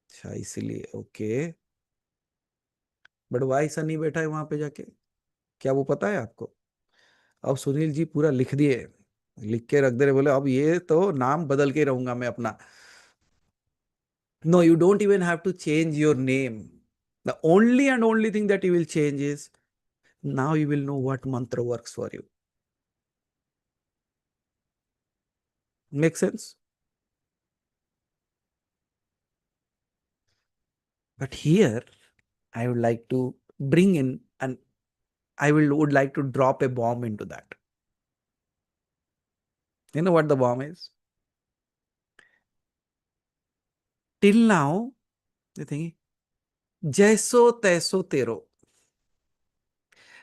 अच्छा, इसलिए ओके. बट वाई सनी बैठा है वहां पे जाके, क्या वो पता है आपको? अब सुनील जी पूरा लिख दिए, लिख के रख दे रहे, बोले अब ये तो नाम बदल के रहूंगा मैं अपना. No, you don't even have to change your name. The only and only thing that you will change is, now you will know what mantra works for you. Make sense? But here, I would like to bring in, and I would like to drop a bomb into that. You know what the bomb is? Till now, the thing, जैसो तैसो तेरो.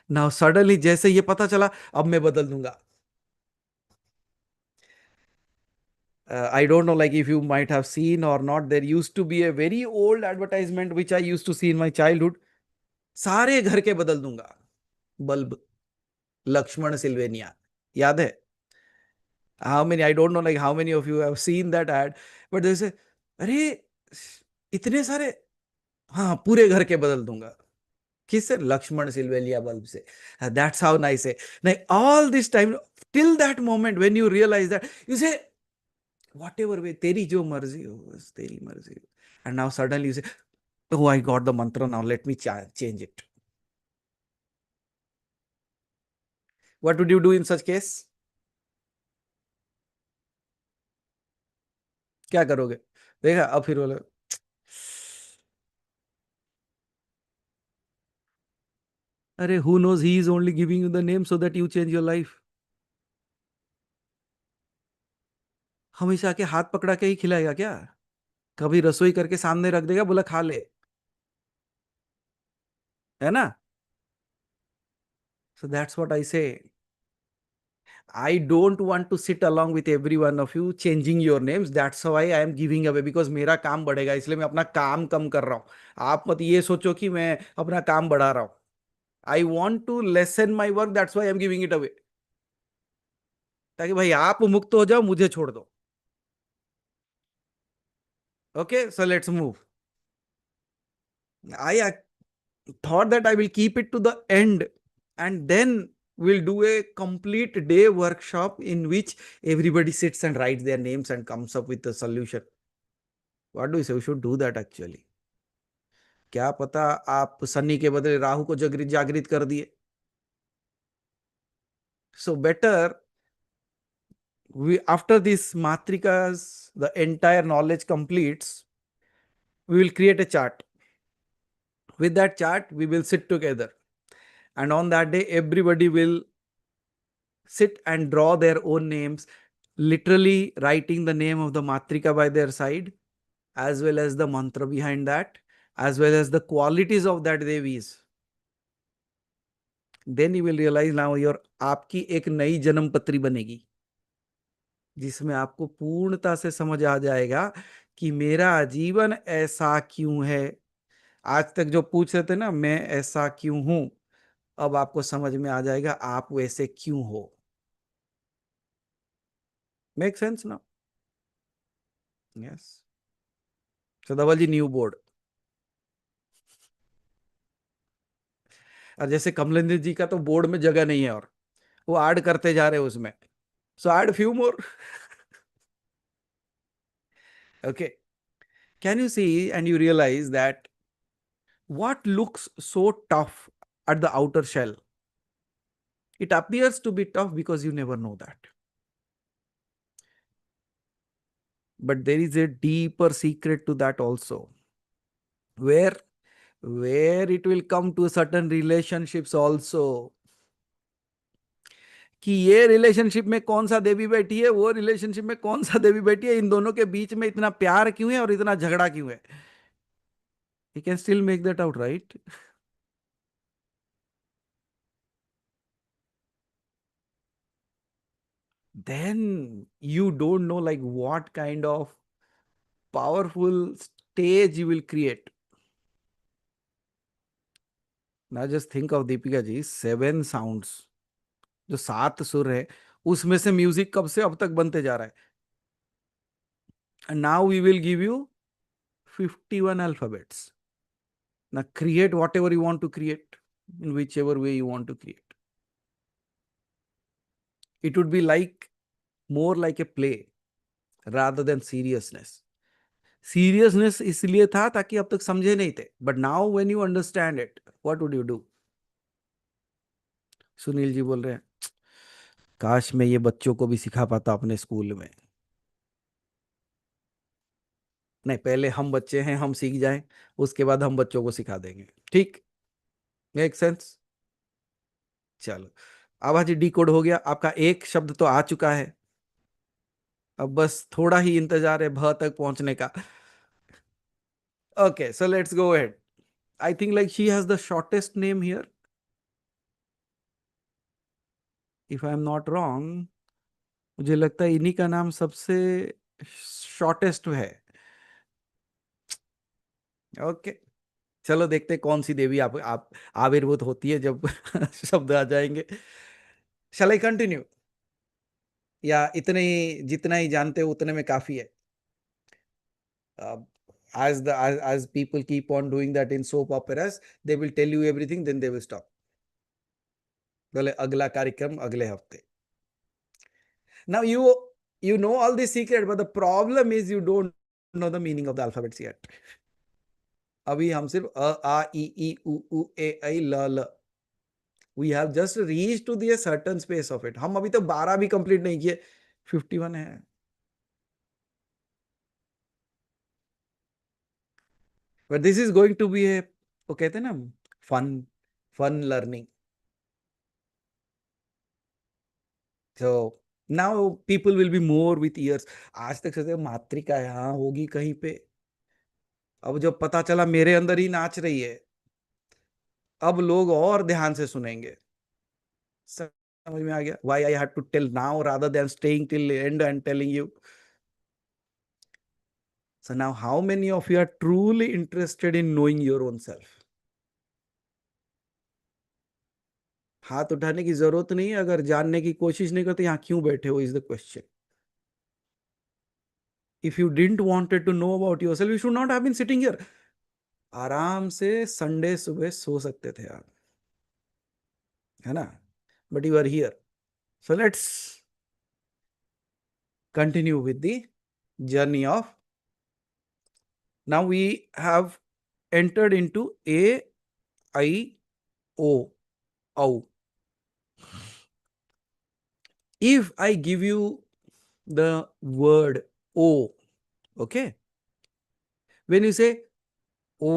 Now suddenly, जैसे ये पता चला, अब मैं बदल दूंगा. I don't know, like if you might have seen or not, there used to be a very old advertisement which I used to see in my childhood. सारे घर के बदल दूंगा. बल्ब, लक्ष्मण सिल्वेनिया, याद है? How many, I don't know, like how many of you have seen that ad, but they say, अरे इतने सारे, हाँ पूरे घर के बदल दूंगा. किससे? लक्ष्मण सिल्वेलिया बल्ब से. That's how nice है. Like all this time, till that moment when you realize that, you say, whatever way, तेरी जो मर्जी हो, बस तेरी मर्जी हो. And now suddenly you say, oh, I got the mantra, now let me change it. What would you do in such case? क्या करोगे? देखा, अब फिर बोले, अरे who knows, he is only giving you the name so that you change your life. हमेशा के हाथ पकड़ा के ही खिलाएगा क्या? कभी रसोई करके सामने रख देगा, बोला खा ले, है ना? So that's what I say. I don't want to sit along with every one of you changing your names. That's why I am giving away, because मेरा काम बढ़ेगा, इसलिए मैं अपना काम कम कर रहा हूं. आप मत ये सोचो कि मैं अपना काम बढ़ा रहा हूं. I want to lessen my work. That's why I am giving it away. ताकि भाई आप मुक्त हो जाओ, मुझे छोड़ दो. Okay, so let's move. I thought that I will keep it to the end, and then we'll do a complete day workshop in which everybody sits and writes their names and comes up with a solution. What do you say? We should do that actually. क्या पता आप सनी के बदले राहु को जागृत कर दिए. So better, after this matrikas, the entire knowledge completes, we will create a chart. With that chart, we will sit together, and on that day, everybody will sit and draw their own names, literally writing the name of the Matrika by their side, as well as the mantra behind that, as well as the qualities of that Devis. Then you will realize now your आपकी एक नई जन्म पत्री बनेगी, जिसमें आपको पूर्णता से समझ आ जाएगा कि मेरा जीवन ऐसा क्यों है. आज तक जो पूछ रहे थे ना, मैं ऐसा क्यों हूं, अब आपको समझ में आ जाएगा आप वैसे क्यों हो. Make sense now? Yes. So Dhaval ji, new board. और जैसे कमलेंद्र जी का तो बोर्ड में जगह नहीं है, और वो ऐड करते जा रहे हैं उसमें, सो add few more. Okay, can you see and you realize that what looks so tough at the outer shell, it appears to be tough because you never know that, but there is a deeper secret to that also, where it will come to certain relationships also, कि ये relationship में कौन सा देवी बैठी है, वो relationship में कौन सा देवी बैठी है, इन दोनों के बीच में इतना प्यार क्यों है और इतना झगड़ा क्यों है. You can still make that out, right? Then you don't know like what kind of powerful stage you will create. Now just think of Deepika ji, 7 sounds, जो 7 सुर है, उसमें से म्यूजिक कब से अब तक बनते जा रहा है. And now we will give you 51 alphabets. Now create whatever you want to create in whichever way you want to create. It would be like more like a play rather than seriousness. Seriousness इसलिए था ताकि अब तक समझे नहीं थे, but now when you understand it, what would you do. Sunil ji बोल रहे हैं, काश मैं ये बच्चों को भी सिखा पाता अपने स्कूल में. नहीं, पहले हम बच्चे हैं, हम सीख जाएं, उसके बाद हम बच्चों को सिखा देंगे. ठीक, मेक सेंस. चलो, आवाज डिकोड हो गया आपका, एक शब्द तो आ चुका है, अब बस थोड़ा ही इंतजार है भ तक पहुंचने का. Okay, so let's go ahead. I think like she has the shortest name here, if I am not wrong. मुझे लगता है इन्हीं का नाम सबसे शॉर्टेस्ट है. ओके, चलो देखते कौन सी देवी आप आविर्भूत होती है जब शब्द आ जाएंगे. शैल आई कंटिन्यू, या इतने ही, जितना ही जानते हो उतने में काफी है. As people keep on doing that in soap operas, they will tell you everything, then they will stop. बोले अगला कार्यक्रम अगले हफ्ते. Now you know all this secret, but the problem is you don't know the meaning of the alphabets yet. अभी हम सिर्फ अ आ ई उ ऊ ए ऐ ल ल, we have just reached to the certain space of it. हम अभी तो 12 भी कंप्लीट नहीं किए, 51 है. But this is going to be a, वो कहते हैं ना, fun learning. So now people will be more with ears. आज तक सोचते मात्रिका यहाँ होगी कहीं पे, अब जब पता चला मेरे अंदर ही नाच रही है, अब लोग और ध्यान से सुनेंगे. समझ में आ गया? Why I had to tell now rather than staying till the end and telling you. So now how many of you are truly interested in knowing your own self? हाथ उठाने की जरूरत नहीं है, अगर जानने की कोशिश नहीं करते यहाँ क्यों बैठे हो, is the question. If you didn't wanted to know about yourself, you should not have been sitting here. आराम से संडे सुबह सो सकते थे आप, है ना, but you are here. So let's continue with the journey of. Now we have entered into A, I, O, O. If I give you the word O, okay, when you say O,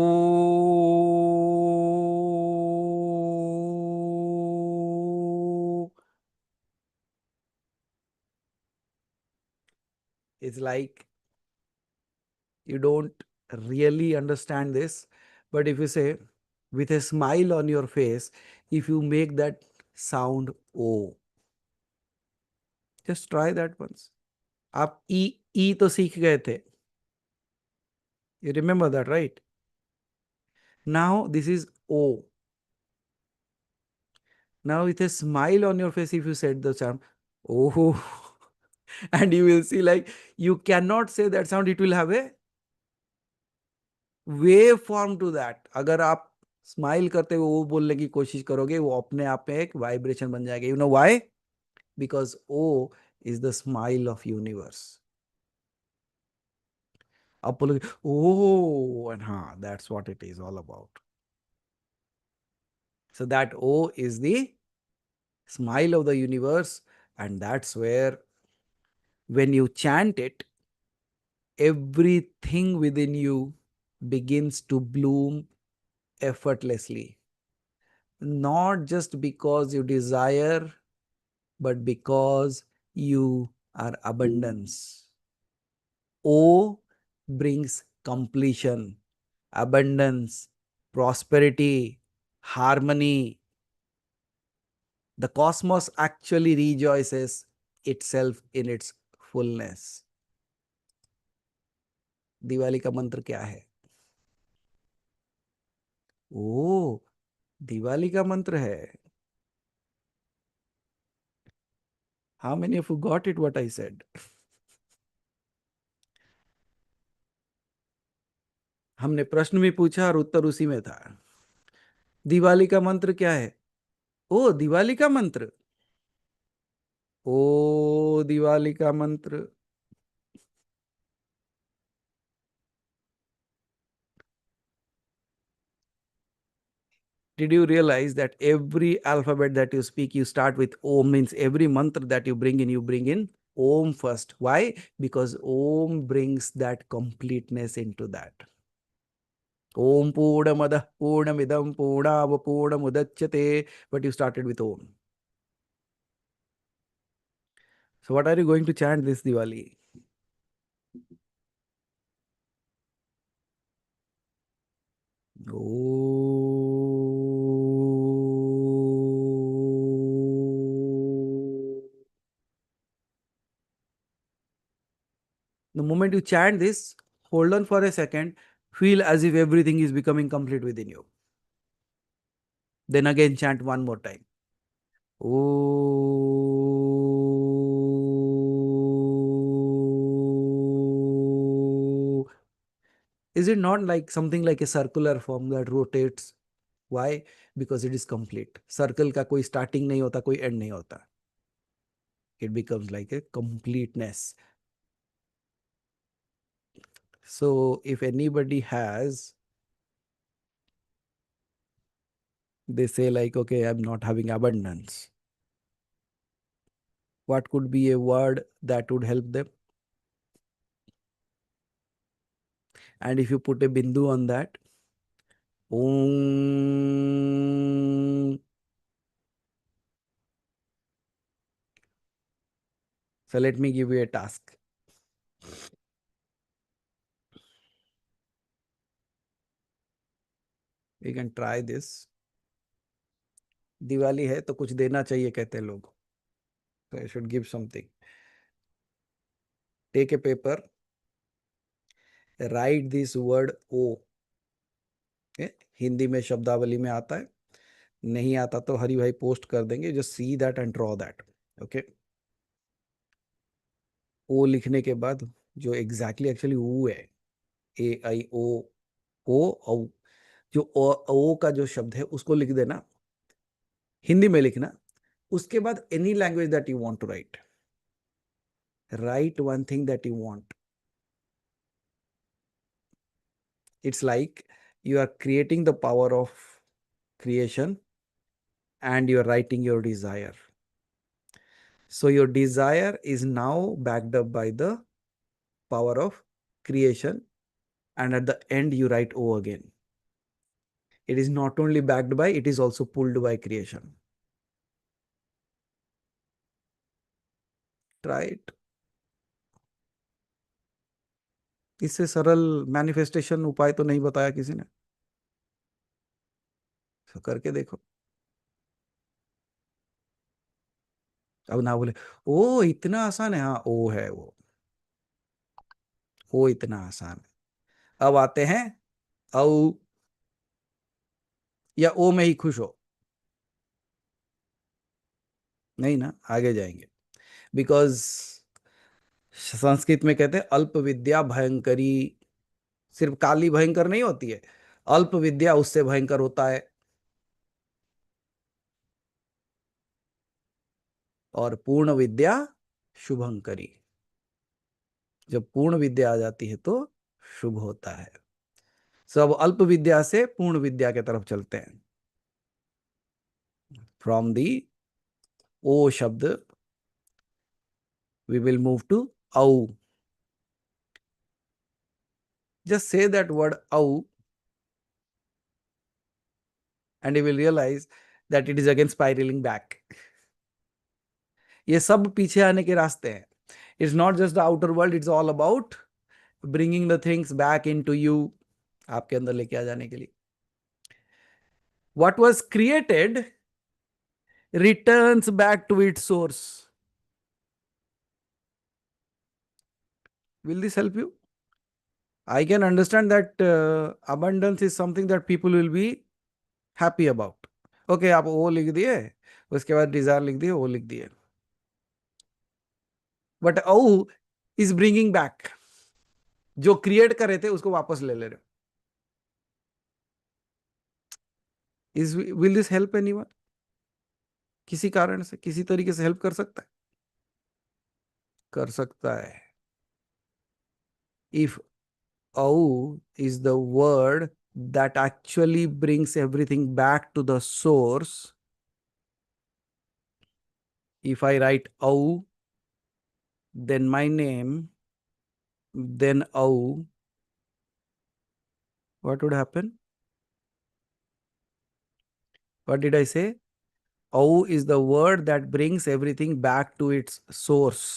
it's like you don't really understand this, but if you say with a smile on your face, if you make that sound O, just try that once. आप ई तो सीख गए थे, you remember that, right? Now this is O. Now with a smile on your face, if you said the sound oh, and you will see like you cannot say that sound, it will have a wave form to that. अगर आप smile करते हुए वो बोलने की कोशिश करोगे, वो अपने आप में एक वाइब्रेशन बन जाएगा. You know why? Because O is the smile of universe. आप बोलोगे ओ, एंड हाँ, that's what it is all about. So that O is the smile of the universe, and that's where when you chant it, everything within you begins to bloom effortlessly. Not just because you desire, but because you are abundance. O brings completion, abundance, prosperity, harmony. The cosmos actually rejoices itself in its fullness. Diwali का मंत्र क्या है? ओ, दिवाली का मंत्र है. How many of you got it what I said? हमने प्रश्न भी पूछा और उत्तर उसी में था. दिवाली का मंत्र क्या है? ओ, दिवाली का मंत्र. ओ, दिवाली का मंत्र. Did you realize that every alphabet that you speak, you start with Om, means every mantra that you bring in Om first. Why? Because Om brings that completeness into that. Om Purnamadah Purnamidam Purnava Purnamudachyate. But you started with Om. So what are you going to chant this Diwali? The moment you chant this, hold on for a second, feel as if everything is becoming complete within you. Then again chant one more time. Oh. Is it not like something like a circular form that rotates? Why? Because it is complete. Circle का कोई starting नहीं होता, कोई end नहीं होता. It becomes like a completeness. So if anybody has, they say like, okay, I'm not having abundance. What could be a word that would help them? And if you put a bindu on that, Om. So let me give you a task. You can try this. Diwali है तो कुछ देना चाहिए कहते हैं लोग. So I should give something. Take a paper, write this word O. Okay? Hindi में शब्दावली में आता है, नहीं आता तो हरि भाई पोस्ट कर देंगे. Just see that and draw that. Okay. O लिखने के बाद जो एग्जैक्टली एक्चुअली ऊ है, ए आई ओ, ओ औ, जो ओ का जो शब्द है उसको लिख देना, हिंदी में लिखना. उसके बाद any language that you want to write, write one thing that you want. It's like you are creating the power of creation and you are writing your desire. So your desire is now backed up by the power of creation, and at the end you write O again. It is not only backed by, it is also pulled by creation. Try it. इससे सरल manifestation उपाय तो नहीं बताया किसी ने. तो करके देखो. अब ना बोले ओ इतना आसान है. हाँ, ओ है वो इतना आसान है. अब आते हैं औ, या ओ में ही खुश हो? नहीं ना, आगे जाएंगे. बिकॉज संस्कृत में कहते हैं अल्प विद्या भयंकरी. सिर्फ काली भयंकर नहीं होती है, अल्प विद्या उससे भयंकर होता है, और पूर्ण विद्या शुभंकरी। जब पूर्ण विद्या आ जाती है तो शुभ होता है। सब अल्प विद्या से पूर्ण विद्या के तरफ चलते हैं। फ्रॉम दी ओ शब्द we will move to au. Just say that word au and you will realize that it is again spiraling back. ये सब पीछे आने के रास्ते हैं. It's not just the outer world, it's all about bringing the things back into you, आपके अंदर लेके आ जाने के लिए. What was created returns back to its source. Will this help you? I can understand that abundance is something that people will be happy about. Okay, आप वो लिख दिए, उसके बाद डिजायर लिख दिए, वो लिख दिए. बट औ इज ब्रिंगिंग बैक. जो क्रिएट कर रहे थे उसको वापस ले ले रहे हो. Is will this help anyone? किसी कारण से, किसी तरीके से हेल्प कर सकता है? कर सकता है. इफ औ is the word that actually brings everything back to the source. If I write au, then my name, then au, what would happen? What did I say? Au is the word that brings everything back to its source.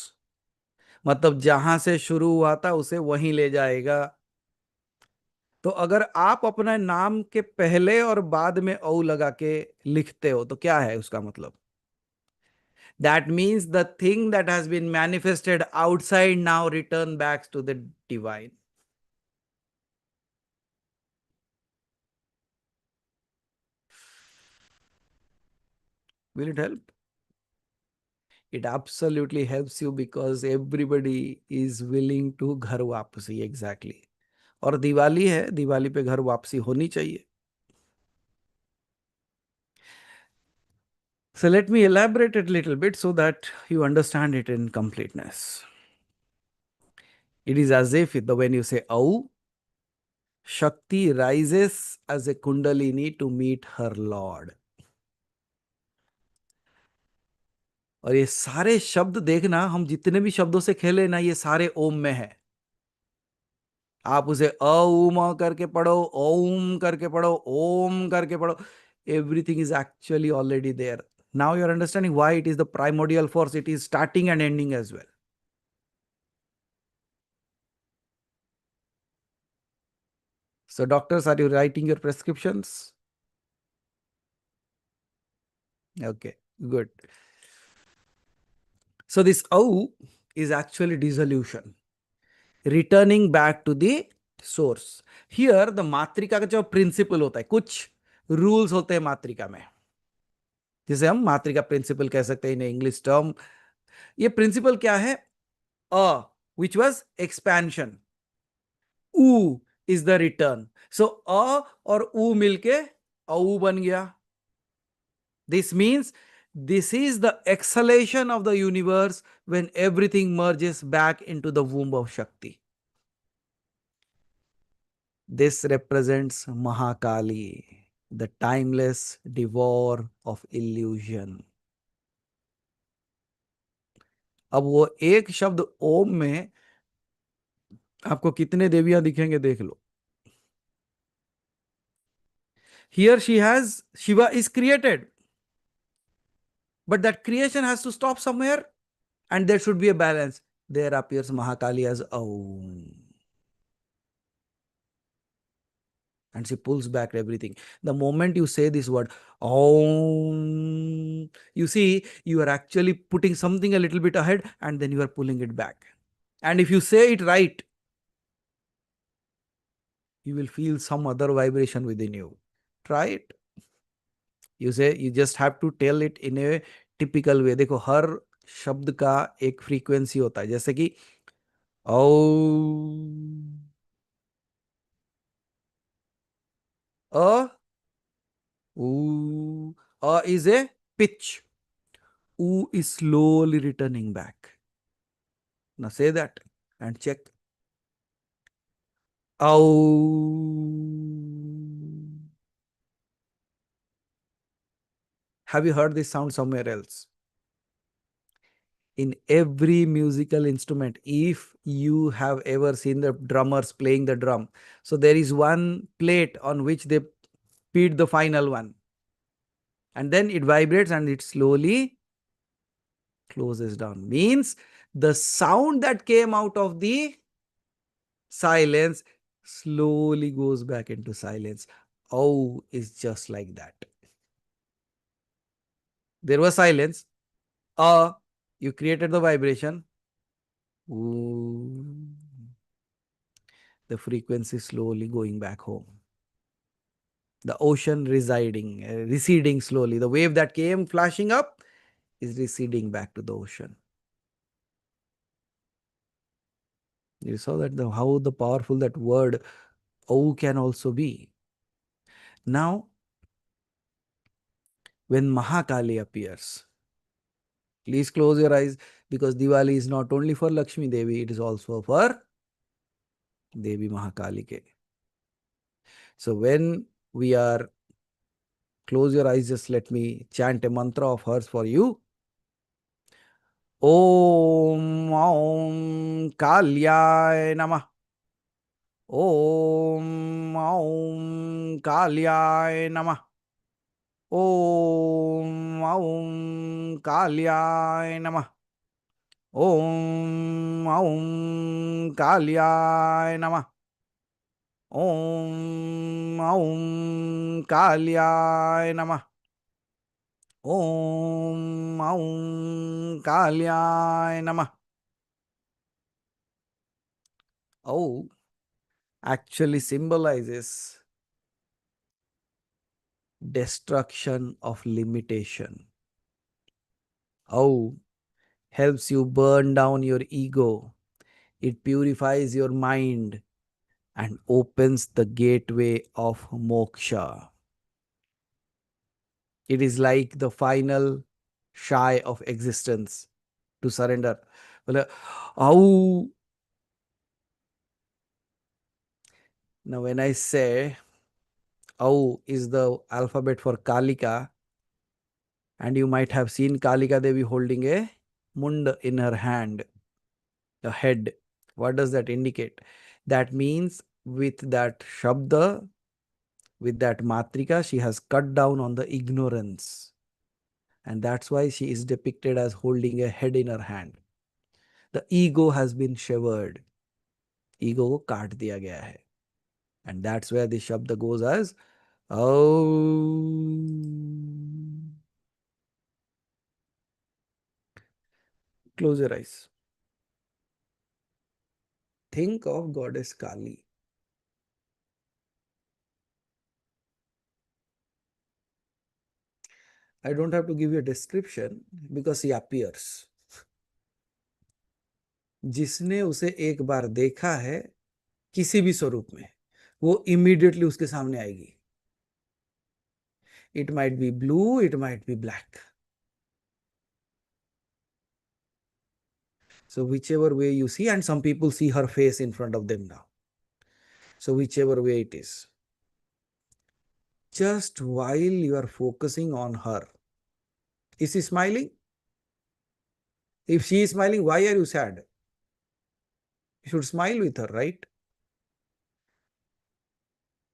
मतलब जहां से शुरू हुआ था उसे वहीं ले जाएगा. तो अगर आप अपना नाम के पहले और बाद में औ लगा के लिखते हो तो क्या है उसका मतलब? That means the thing that has been manifested outside now return back to the divine. Will it help? It absolutely helps you because everybody is willing to घर वापसी. Exactly. और दिवाली है, दिवाली पे घर वापसी होनी चाहिए. So let me elaborate it a little bit so that you understand it in completeness. It is as if when you say au, Shakti rises as a Kundalini to meet her Lord. और ये सारे शब्द देखना, हम जितने भी शब्दों से खेले ना, ये सारे ओम में है. आप उसे अम करके पढ़ो, ओम करके पढ़ो, ओम करके पढ़ो. Everything is actually already there. Now you are understanding why it is the primordial force. It is starting and ending as well. So doctors, are you writing your prescriptions? Okay, good. So this au is actually dissolution, returning back to the source. Here the Matrika का जो principal होता है, कुछ rules होते हैं मात्रिका में, जिसे हम मात्रिका प्रिंसिपल कह सकते हैं इन इंग्लिश टर्म. ये प्रिंसिपल क्या है? अ which was expansion, उ is the return. So अ और उ मिलके औ बन गया. This means this is the exhalation of the universe when everything merges back into the womb of Shakti. This represents Mahakali, the timeless devourer of illusion. अब वो एक शब्द ओम में आपको कितने देवियां दिखेंगे देख लो. Here Shiva is created, but that creation has to stop somewhere and there should be a balance. There appears Mahakali as Om. And she pulls back everything. The moment you say this word, Om, you see, you are actually putting something a little bit ahead and then you are pulling it back. And if you say it right, you will feel some other vibration within you. Try it. You say, you just have to tell it in a typical way. देखो, हर शब्द का एक frequency होता है. जैसे कि ओ, A, oo. A is a pitch. Oo is slowly returning back. Now say that and check. Ow. Have you heard this sound somewhere else? In every musical instrument, if you have ever seen the drummers playing the drum, so there is one plate on which they beat the final one, and then it vibrates and it slowly closes down. Means the sound that came out of the silence slowly goes back into silence. Oh, is just like that. There was silence. You created the vibration. Ooh, the frequency slowly going back home. The ocean receding slowly. The wave that came flashing up is receding back to the ocean. You saw that how the powerful that word "oh" can also be. Now, when Mahakali appears, please close your eyes, because Diwali is not only for Lakshmi Devi, it is also for Devi Mahakali ke. So when we are close your eyes, just let me chant a mantra of hers for you. Om Aum Kalyay Namah. Om Aum Kalyay Namah. Om Aum Kalyay Namah. Om Aum Kalyay Namah. Om Aum Kalyay Namah. Om Aum Kalyay Namah. Oh, actually symbolizes destruction of limitation. Oh, helps you burn down your ego. It purifies your mind and opens the gateway of moksha. It is like the final shy of existence to surrender. Well, oh, now when I say Au is the alphabet for Kalika, and you might have seen Kalika Devi holding a mund in her hand, a head. What does that indicate? That means with that Shabda, with that Matrika, she has cut down on the ignorance. And that's why she is depicted as holding a head in her hand. The ego has been severed. Ego को काट दिया गया है. And that's where the Shabda goes as Oh. Close your eyes. Think of goddess Kali. I don't have to give you a description because he appears. जिसने उसे एक बार देखा है किसी भी स्वरूप में, वो immediately उसके सामने आएगी. It might be blue, it might be black. So whichever way you see, and some people see her face in front of them now. So whichever way it is, just while you are focusing on her, is she smiling? If she is smiling, why are you sad? You should smile with her, right?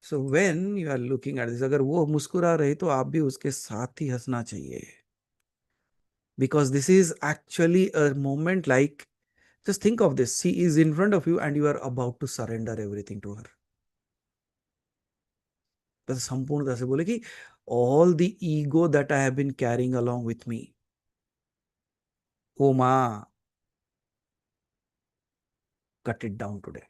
So when you are looking at this, अगर वो मुस्कुरा रही तो आप भी उसके साथ ही हंसना चाहिए. Because this is actually a moment like, just think of this. She is in front of you and you are about to surrender everything to her. बस संपूर्णता से बोले कि all the ego that I have been carrying along with me, oh ma, cut it down today.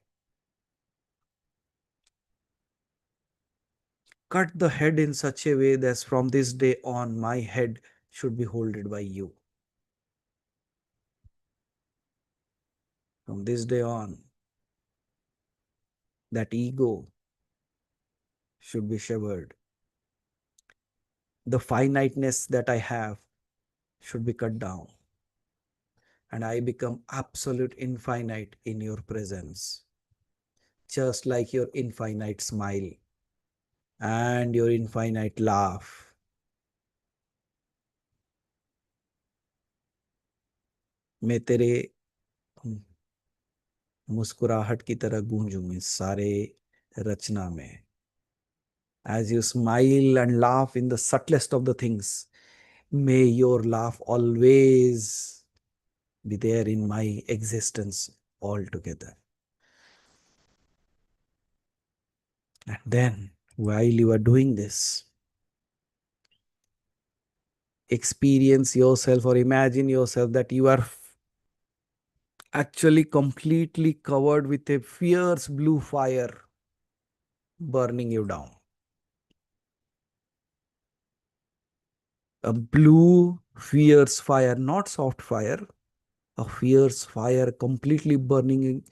Cut the head in such a way that from this day on, my head should be held by you. From this day on, that ego should be severed. The finiteness that I have should be cut down. And I become absolute infinite in your presence, just like your infinite smile and your infinite laugh. मैं तेरे मुस्कुराहट की तरह गूंजूं इस सारे रचना में. As you smile and laugh in the subtlest of the things, may your laugh always be there in my existence altogether. And then, while you are doing this, experience yourself or imagine yourself that you are actually completely covered with a fierce blue fire burning you down. A blue, fierce fire, not soft fire, a fierce fire completely burning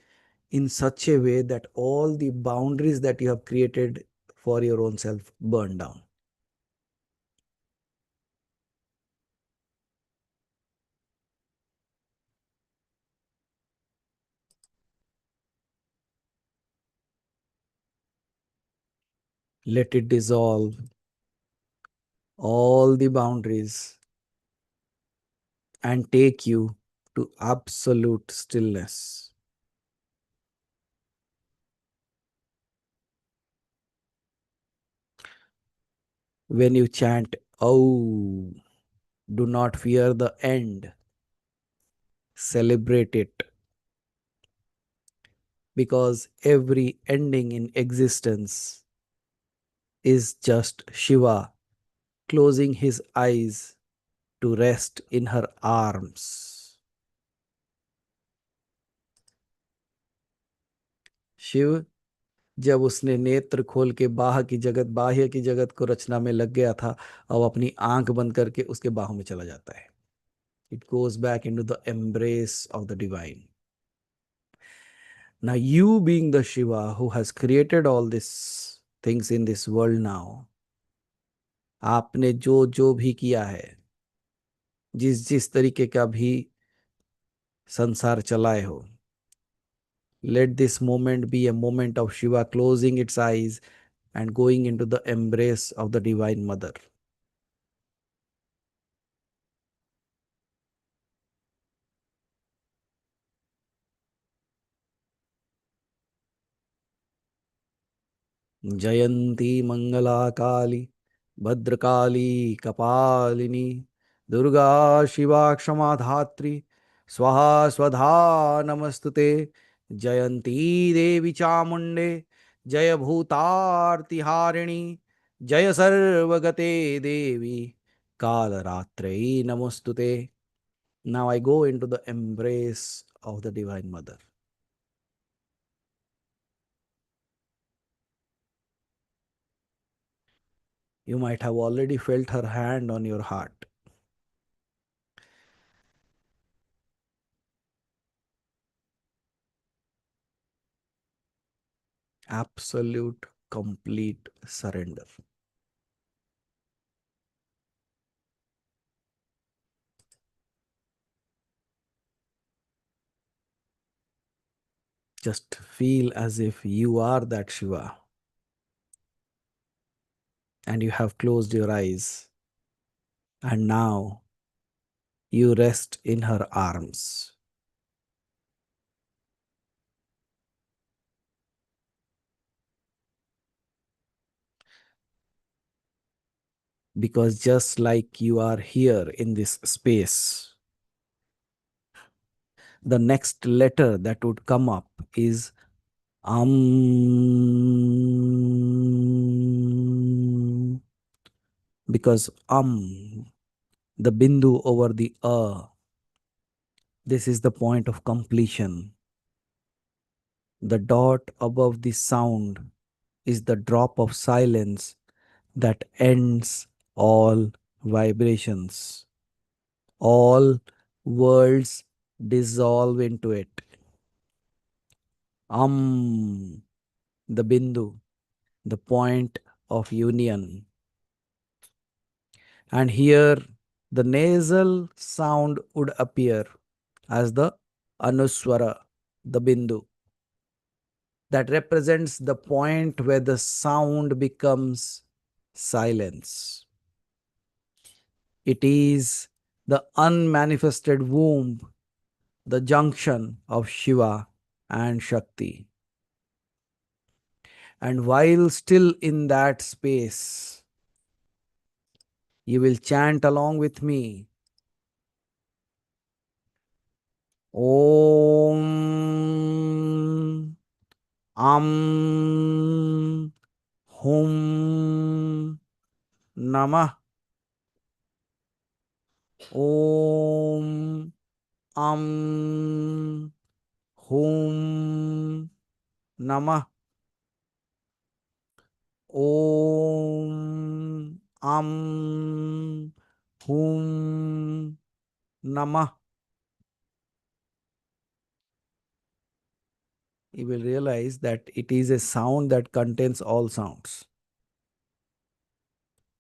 in such a way that all the boundaries that you have created for your own self burn down. Let it dissolve all the boundaries and take you to absolute stillness. When you chant, "Oh," do not fear the end. Celebrate it. Because every ending in existence is just Shiva closing his eyes to rest in her arms. Shiv जब उसने नेत्र खोल के बाह्य की जगत को रचना में लग गया था, अब अपनी आंख बंद करके उसके बाहों में चला जाता है. It goes back into the embrace of the divine. Now you being the Shiva who has created all these things in this world now, आपने जो जो भी किया है, जिस जिस तरीके का भी संसार चलाए हो, let this moment be a moment of Shiva closing its eyes and going into the embrace of the Divine Mother. जयंती मंगला काली भद्रकाली कपालिनी दुर्गा शिवा क्षमा धात्री स्वाहा स्वधा नमस्तुते. जयंती देवी चामुंडे जय भूतार्तिहारिणी जय सर्वगते देवी कालरात्रै नमस्तुते. Now I go into the embrace of the Divine Mother. You might have already felt her hand on your heart. Absolute, complete surrender. Just feel as if you are that Shiva and you have closed your eyes and now you rest in her arms. Because just like you are here in this space, the next letter that would come up is because the bindu over the this is the point of completion. The dot above the sound is the drop of silence that ends all vibrations. All worlds dissolve into it. The bindu, the point of union. And here the nasal sound would appear as the Anuswara, the Bindu, that represents the point where the sound becomes silence. It is the unmanifested womb, the junction of Shiva and Shakti. And while still in that space, you will chant along with me, Om Am Hum Namah. Om Am Hum Namah. Om Am Hum Namah. You will realize that it is a sound that contains all sounds.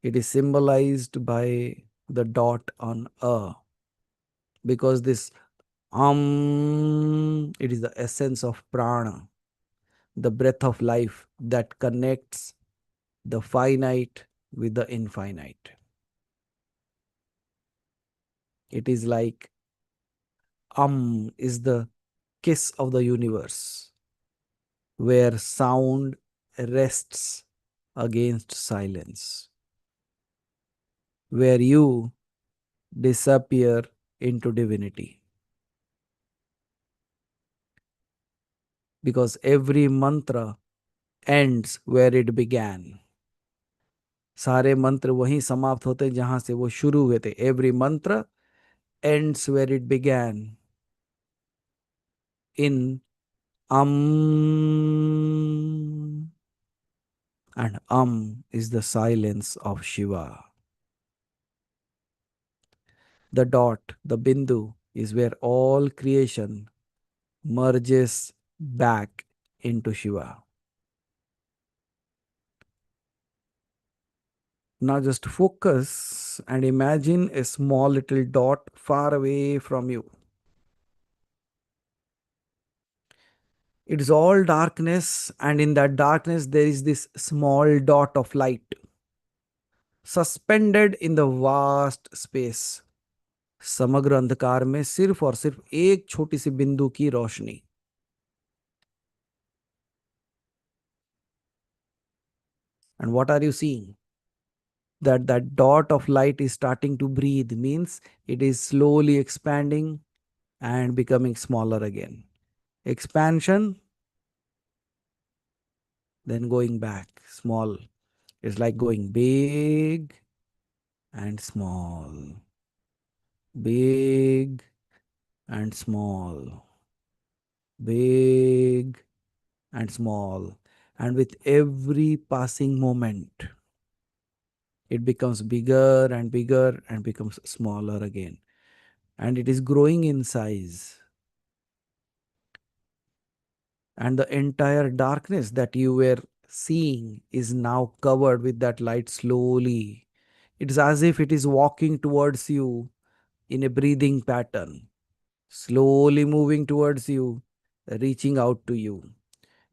It is symbolized by the dot on A, because this it is the essence of prana, the breath of life that connects the finite with the infinite. It is like is the kiss of the universe, where sound rests against silence, where you disappear into divinity. Because every mantra ends where it began. सारे मंत्र वहीं समाप्त होते जहां से वो शुरू हुए थे. Every mantra ends where it began, in and is the silence of Shiva. The dot, the bindu, is where all creation merges back into Shiva. Now just focus and imagine a small little dot far away from you. It is all darkness, and in that darkness there is this small dot of light suspended in the vast space. समग्र अंधकार में सिर्फ और सिर्फ एक छोटी सी बिंदु की रोशनी. And what are you seeing? That dot of light is starting to breathe, means it is slowly expanding and becoming smaller again. Expansion, then going back, small. It's like going big and small, big and small, big and small. And with every passing moment, it becomes bigger and bigger and becomes smaller again. And it is growing in size. And the entire darkness that you were seeing is now covered with that light slowly. It is as if it is walking towards you in a breathing pattern, slowly moving towards you, reaching out to you,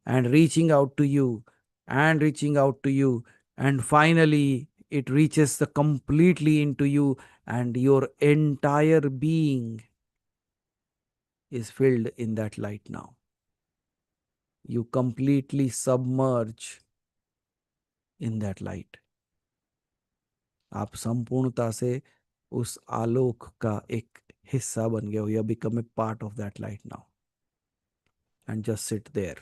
and reaching out to you, and reaching out to you, and finally it reaches the completely into you, and your entire being is filled in that light now. You completely submerge in that light. आप संपूर्णता से उस आलोक का एक हिस्सा बन गए हो. You become a part of that light now. And just sit there.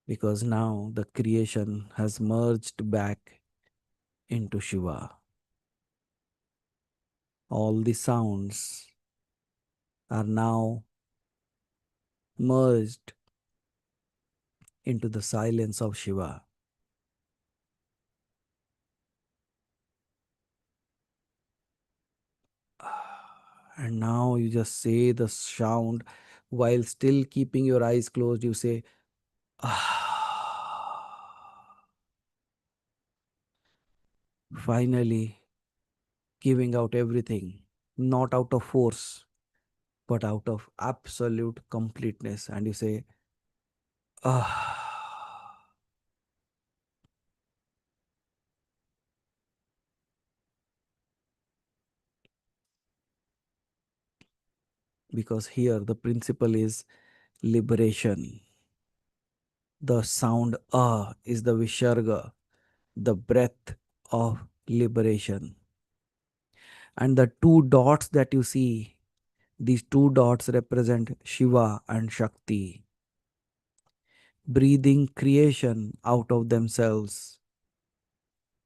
Because now the creation has merged back into Shiva. All the sounds are now merged into the silence of Shiva. And now you just say the sound while still keeping your eyes closed. You say, ah. Finally, giving out everything, not out of force, but out of absolute completeness. And you say, ah. Because here the principle is liberation. The sound is the visarga, the breath of liberation. And the two dots that you see, these two dots represent Shiva and Shakti, breathing creation out of themselves.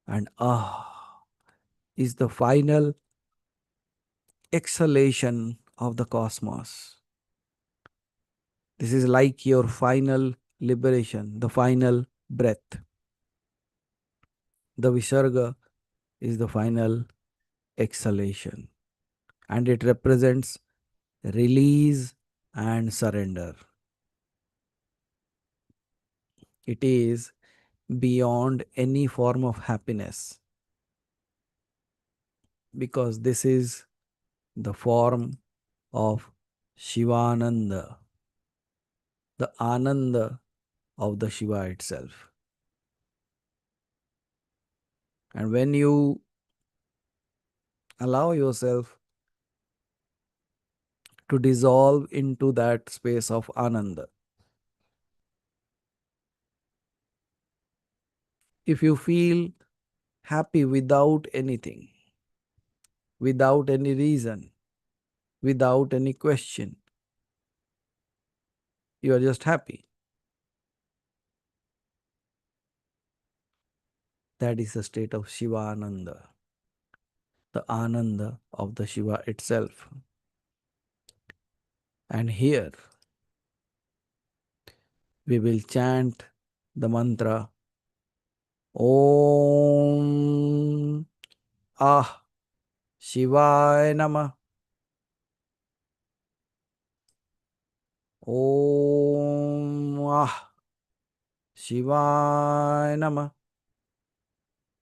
And is the final exhalation of the cosmos. This is like your final liberation, the final breath. The Visarga is the final exhalation, and it represents release and surrender. It is beyond any form of happiness because this is the form of Shivananda, the Ananda of the Shiva itself. And when you allow yourself to dissolve into that space of Ananda, if you feel happy without anything, without any reason, without any question, you are just happy. That is the state of Shiva Ananda, the Ananda of the Shiva itself. And here we will chant the mantra Om Ah Shivaya Namah. Om Ah Shivaya Namah.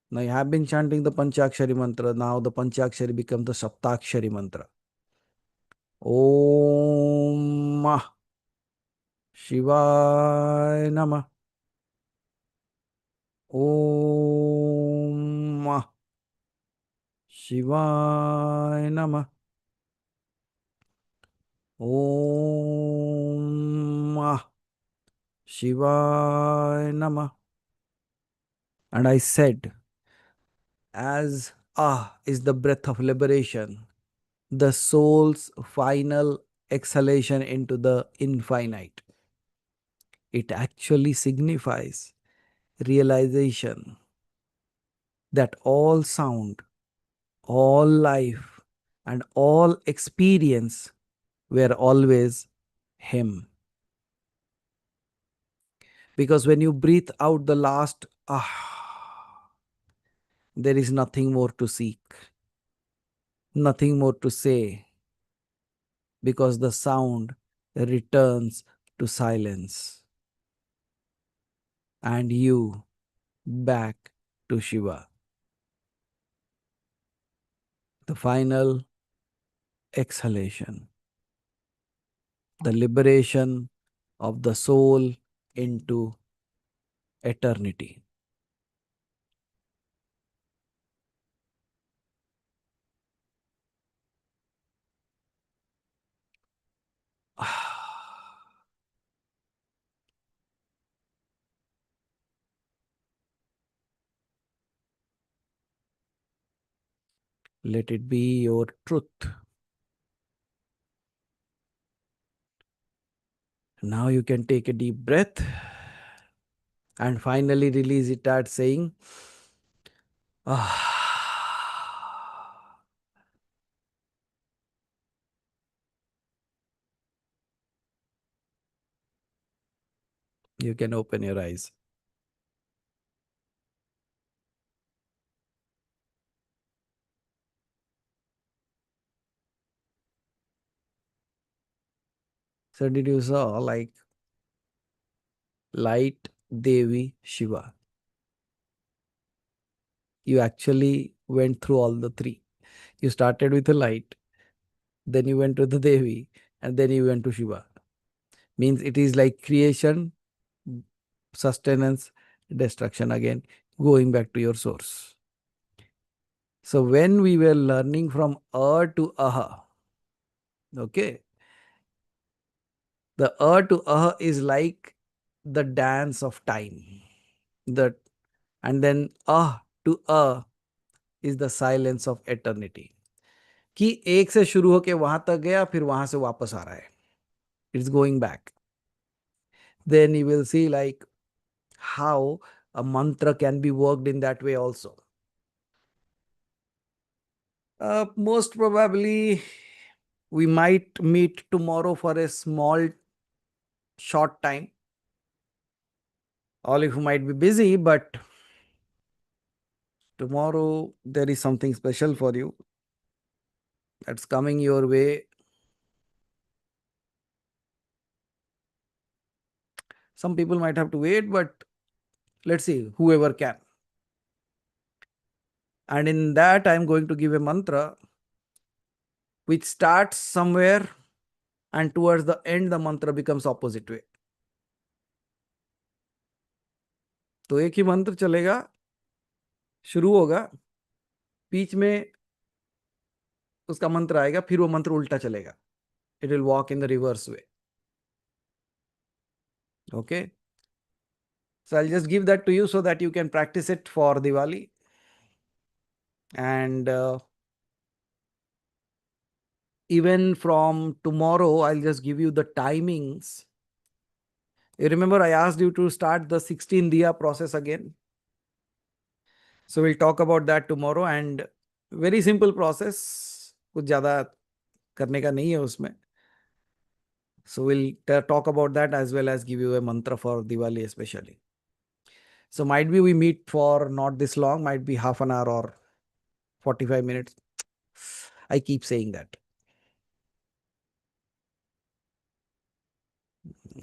Now you have been chanting the Panchakshari mantra. Now the Panchakshari becomes the Saptakshari mantra. Om Shivaya Namah. Om Shivaya Namah. Om Shivaya Namah. And I said, as is the breath of liberation, the soul's final exhalation into the infinite. It actually signifies realization that all sound, all life, and all experience were always Him. Because when you breathe out the last there is nothing more to seek, nothing more to say, because the sound returns to silence and you back to Shiva. The final exhalation, the liberation of the soul into eternity. Let it be your truth. Now you can take a deep breath and finally release it at saying, You can open your eyes. So did you saw like light, Devi, Shiva? You actually went through all the three. You started with the light, then you went to the Devi, and then you went to Shiva. Means it is like creation, sustenance, destruction again, going back to your source. So when we were learning from to aha, okay, the to is like the dance of time. The and then to is the silence of eternity. कि एक से शुरू होके वहां तक गया फिर वहां से वापस आ रहा है. It's going back. Then you will see like how a mantra can be worked in that way also. Most probably we might meet tomorrow for a small short time. All of you might be busy, but tomorrow there is something special for you that's coming your way. Some people might have to wait, but let's see, whoever can. And in that, I'm going to give a mantra which starts somewhere and towards the end, the mantra becomes opposite way. तो एक ही मंत्र चलेगा, शुरू होगा, बीच में उसका मंत्र आएगा, फिर वो मंत्र उल्टा चलेगा. It will walk in the reverse way. Okay. So I'll just give that to you so that you can practice it for Diwali. And even from tomorrow, I'll just give you the timings. You remember I asked you to start the 16 Diya process again. So we'll talk about that tomorrow, and very simple process. कुछ ज़्यादा करने का नहीं है उसमें. So we'll talk about that as well as give you a mantra for Diwali especially. So might be we meet for not this long, might be half an hour or 45 minutes. I keep saying that.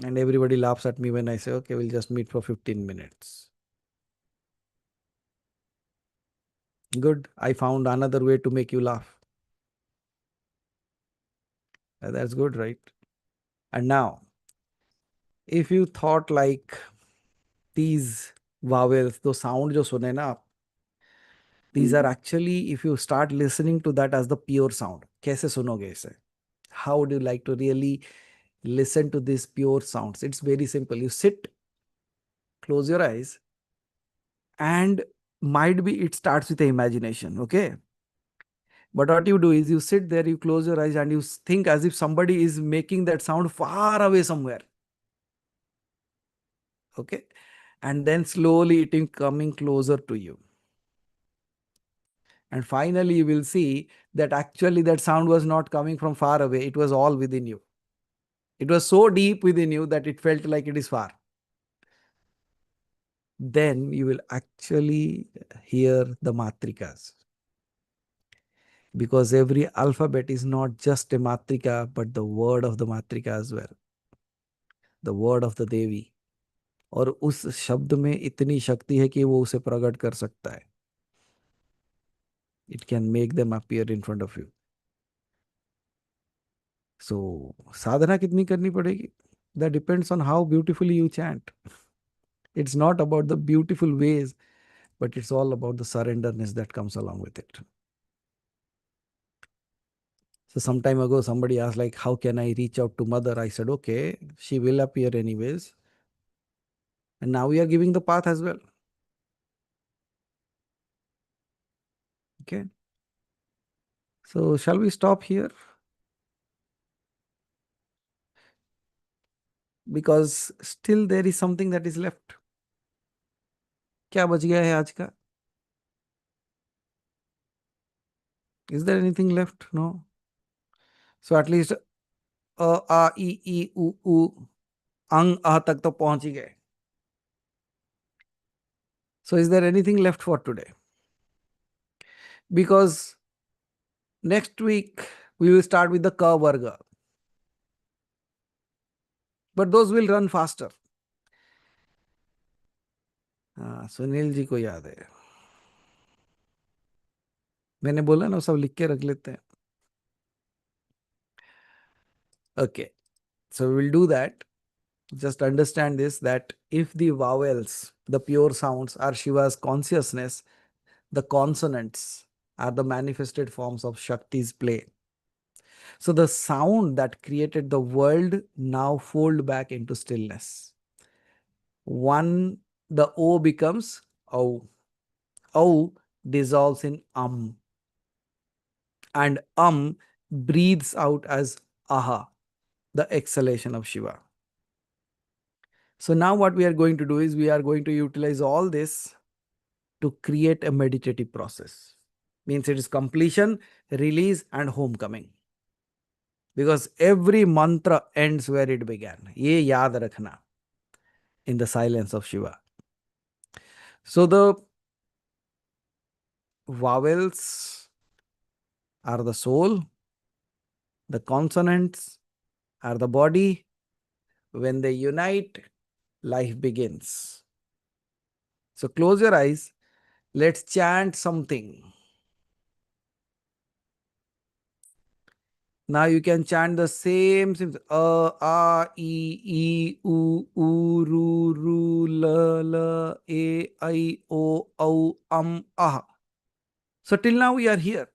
And everybody laughs at me when I say, okay, we'll just meet for 15 minutes. Good. I found another way to make you laugh. That's good, right? And now, if you thought like these vowels, the sound jo sune na aap, these are actually, if you start listening to that as the pure sound, kaise sunoge ise? How would you like to really listen to these pure sounds? It's very simple. You sit, close your eyes, and might be it starts with the imagination, okay? But what you do is you sit there, you close your eyes, and you think as if somebody is making that sound far away somewhere. Okay. And then slowly it is coming closer to you. And finally, you will see that actually that sound was not coming from far away. It was all within you. It was so deep within you that it felt like it is far. Then you will actually hear the matrikas. Because every alphabet is not just a matrika, but the word of the matrika as well. The word of the Devi. और उस शब्द में इतनी शक्ति है कि वो उसे प्रकट कर सकता है. It can make them appear in front of you. So, sadhana kitni karni padegi? That depends on how beautifully you chant. It's not about the beautiful ways, but it's all about the surrenderness that comes along with it. So some time ago, somebody asked like, how can I reach out to mother? I said, okay, she will appear anyways. And now we are giving the path as well. Okay. So shall we stop here? Because still there is something that is left. क्या बच गया है आज का? Is there anything left? No. So at least a, i, u, u, ang, ah तक तो पहुंच ही गए. So is there anything left for today? Because next week we will start with the ka varga. But those will run faster. Sunil ji को याद है, मैंने बोला ना सब लिख के रख लेते हैं. Okay, so we will do that. Just understand this, that if the vowels, the pure sounds, are Shiva's consciousness, the consonants are the manifested forms of Shakti's play. So the sound that created the world now fold back into stillness. One, the O becomes O. O dissolves in and breathes out as aha, the exhalation of Shiva. So now what we are going to do is we are going to utilize all this to create a meditative process. Means it is completion, release and homecoming. Because every mantra ends where it began. Ye yaad rakhna in the silence of Shiva. So the vowels are the soul, the consonants are the body. When they unite, life begins. So close your eyes. Let's chant something. Now you can chant the same e, u, ru, l, e, I, o, ah. So till now we are here.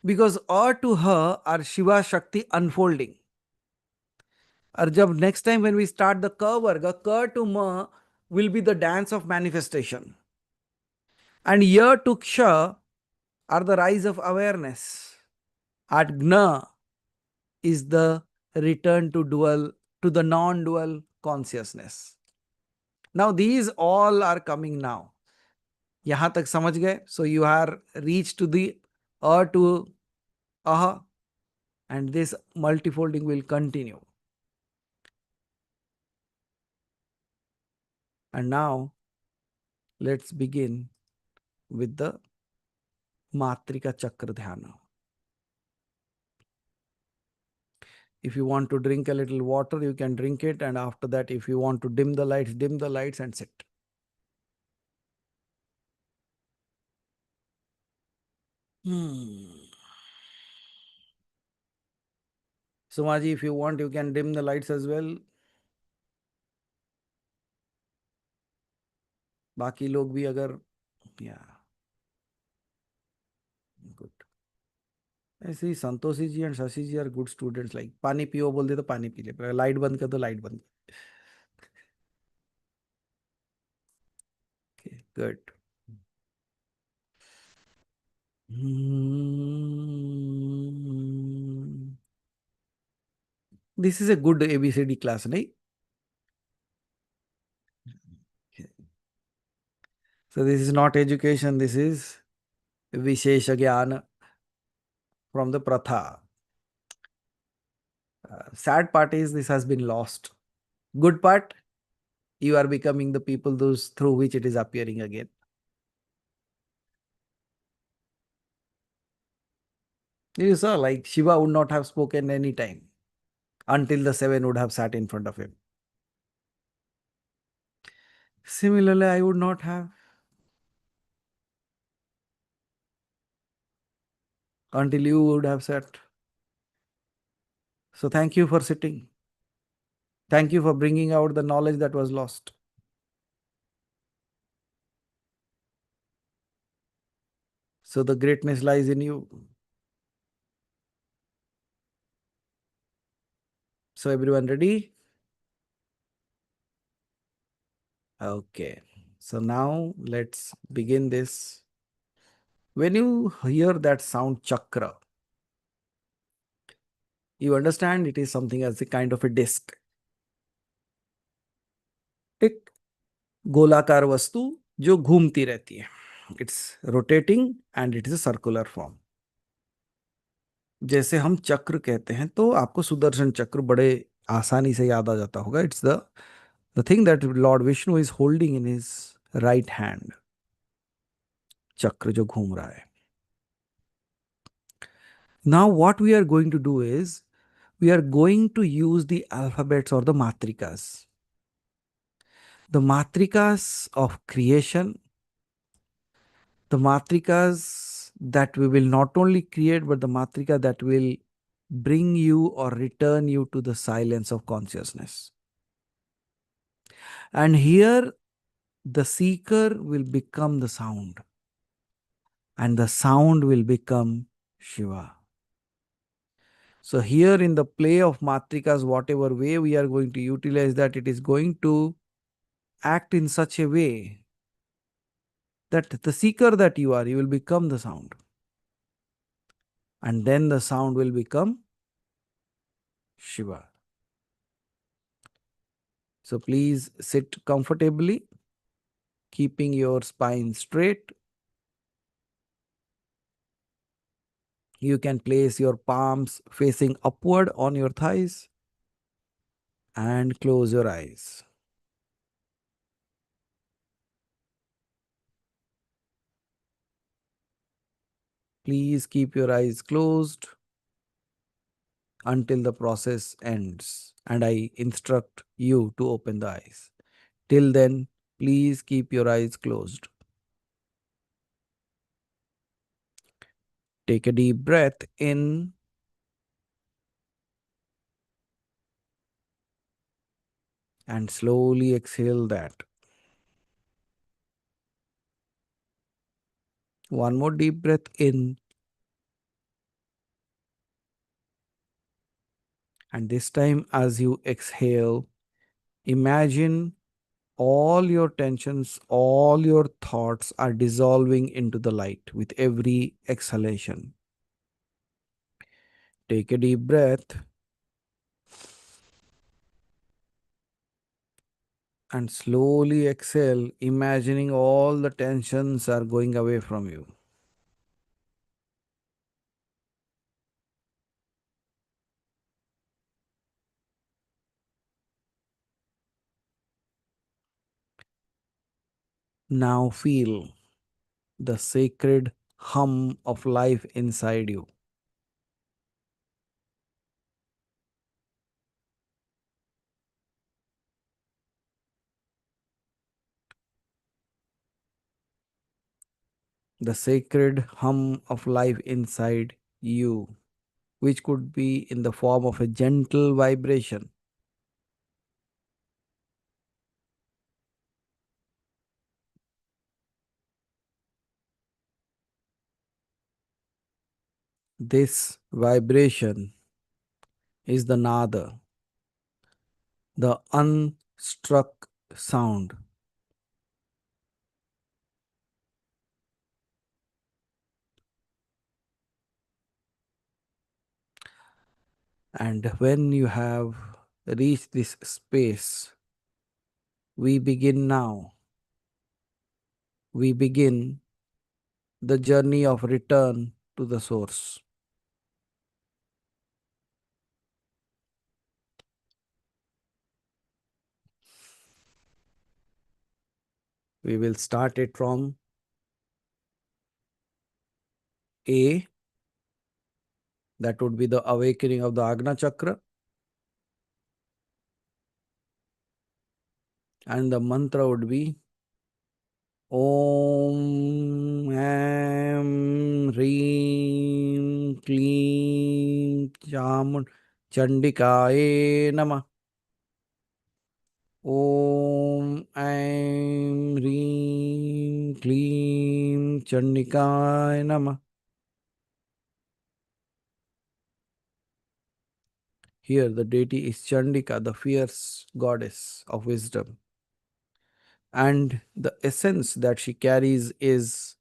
Because to her are Shiva Shakti unfolding. Or jab next time when we start the ka varga, ka to ma will be the dance of manifestation. And ya to ksha are the rise of awareness. At gna is the return to the non-dual consciousness. Now these all are coming now. यहाँ तक समझ गए? So you are reached to the to aha, and this multifolding will continue. And now let's begin with the Matrika Chakra Dhyana. If you want to drink a little water, you can drink it, and after that, if you want to dim the lights and sit. Sumaji, if you want, you can dim the lights as well. बाकी लोग भी अगर good. ऐसे ही Santoshi ji and Shashi ji are good students. Like पानी पियो बोल दे तो पानी पी ले, लाइट बंद कर दो लाइट बंद. Good. This is a good ABCD class, right? So this is not education, this is Vishesha Gyan from the Pratha. Sad part is this has been lost. Good part, you are becoming the people through which it is appearing again. You saw, like Shiva would not have spoken any time until the seven would have sat in front of him. Similarly, I would not have until you would have sat. So thank you for sitting. Thank you for bringing out the knowledge that was lost. So the greatness lies in you. So everyone ready? Okay. So now let's begin this. When you hear that sound chakra, you understand it is something as a kind of a disc. एक गोलाकार वस्तु जो घूमती रहती है. It's rotating and it is a circular form. जैसे हम चक्र कहते हैं तो आपको सुदर्शन चक्र बड़े आसानी से याद आ जाता होगा. It's the The thing that Lord Vishnu is holding in his right hand, चक्र जो घूम रहा है. Now what we are going to do is, we are going to use the alphabets or the matrikas. The matrikas of creation, the matrikas that we will not only create, but the matrika that will bring you or return you to the silence of consciousness. And here the seeker will become the sound, and the sound will become Shiva. So here in the play of matrikas, whatever way we are going to utilize that, it is going to act in such a way that the seeker that you are, you will become the sound. And then the sound will become Shiva. So please sit comfortably, keeping your spine straight. You can place your palms facing upward on your thighs and close your eyes. Please keep your eyes closed until the process ends and I instruct you to open the eyes. Till then, please keep your eyes closed. Take a deep breath in and slowly exhale that. One more deep breath in, and this time as you exhale, imagine all your tensions, all your thoughts are dissolving into the light with every exhalation. Take a deep breath and slowly exhale, imagining all the tensions are going away from you. Now feel the sacred hum of life inside you. The sacred hum of life inside you, which could be in the form of a gentle vibration. This vibration is the nada, the unstruck sound. And when you have reached this space, we begin now. We begin the journey of return to the source. We will start it from A, that would be the awakening of the Agna Chakra. And the mantra would be Om Am Reem Kleem Chandikaye Namah. Om Aim Reem Kleem Chandikaye Namah. Here the deity is Chandika, the fierce goddess of wisdom. And the essence that she carries is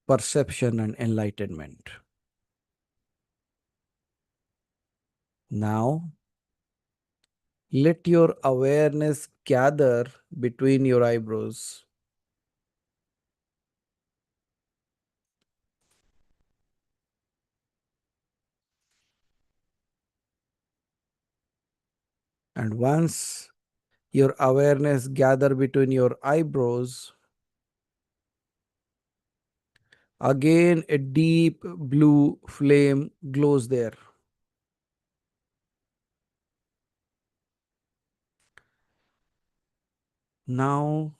perception and enlightenment. Now, let your awareness gather between your eyebrows. And once Your awareness gather between your eyebrows. Again, a deep blue flame glows there. Now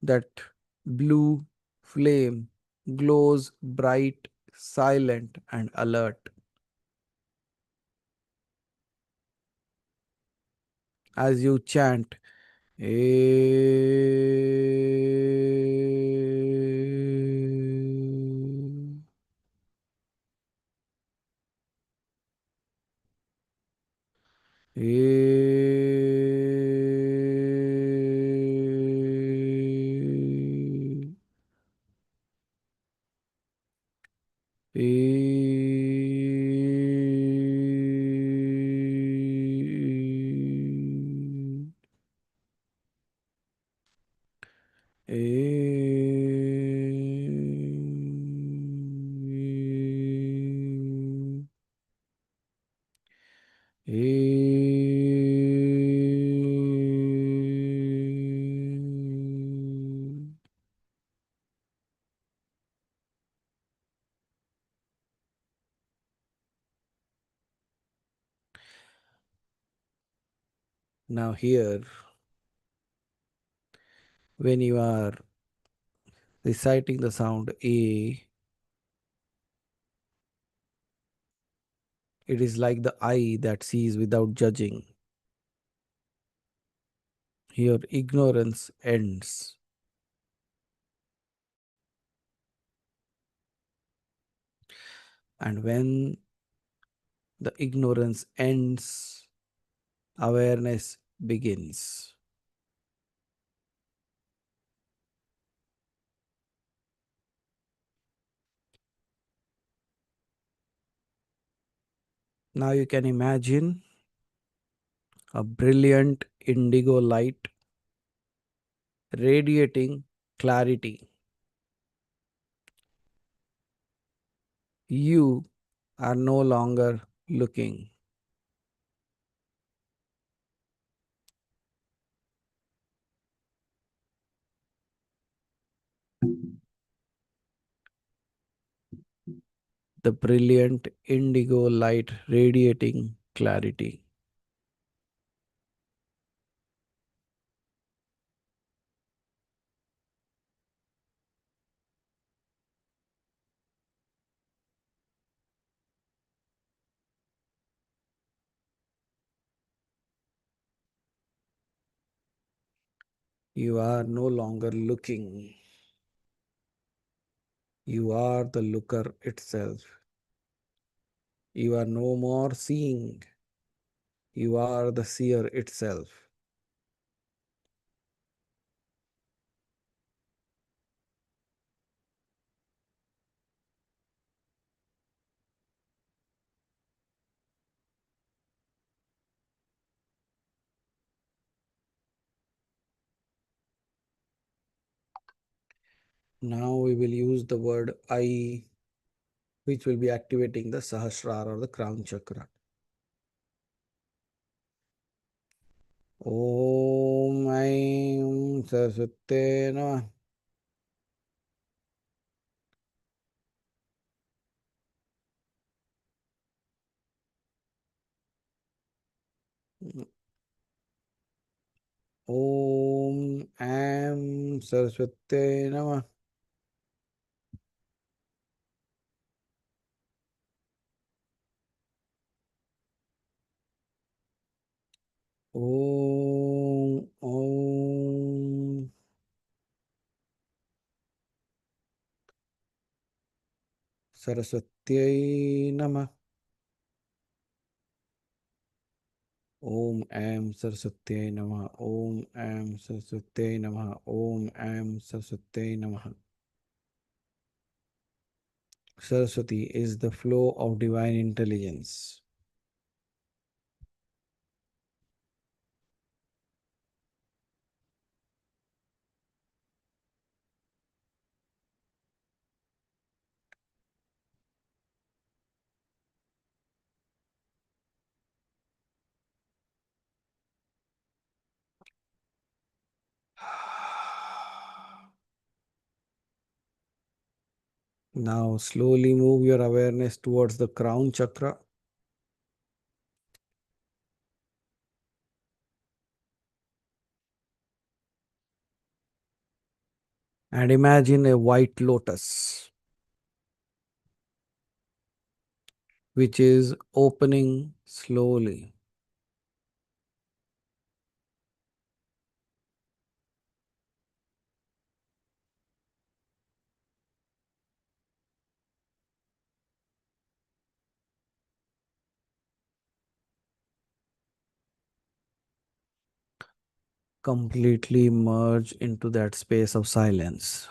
that blue flame glows bright, silent, and alert. As you chant, "Eh, eh, Now, here, when you are reciting the sound A, it is like the eye that sees without judging. Your ignorance ends. And when the ignorance ends, awareness begins. Now you can imagine a brilliant indigo light radiating clarity. You are no longer looking. The brilliant indigo light radiating clarity. You are no longer looking. You are the looker itself. You are no more seeing. You are the seer itself. Now we will use the word I, which will be activating the Sahasrara or the crown chakra. Om Aim Saraswate Namah. Om Aim Saraswate Namah. Om Om Saraswate Namah. Om Am Saraswate Namah. Om Am Saraswate Namah. Om Am Saraswate Namah. Saraswati is the flow of divine intelligence. Now slowly move your awareness towards the crown chakra. And imagine a white lotus which is opening slowly. Completely merge into that space of silence.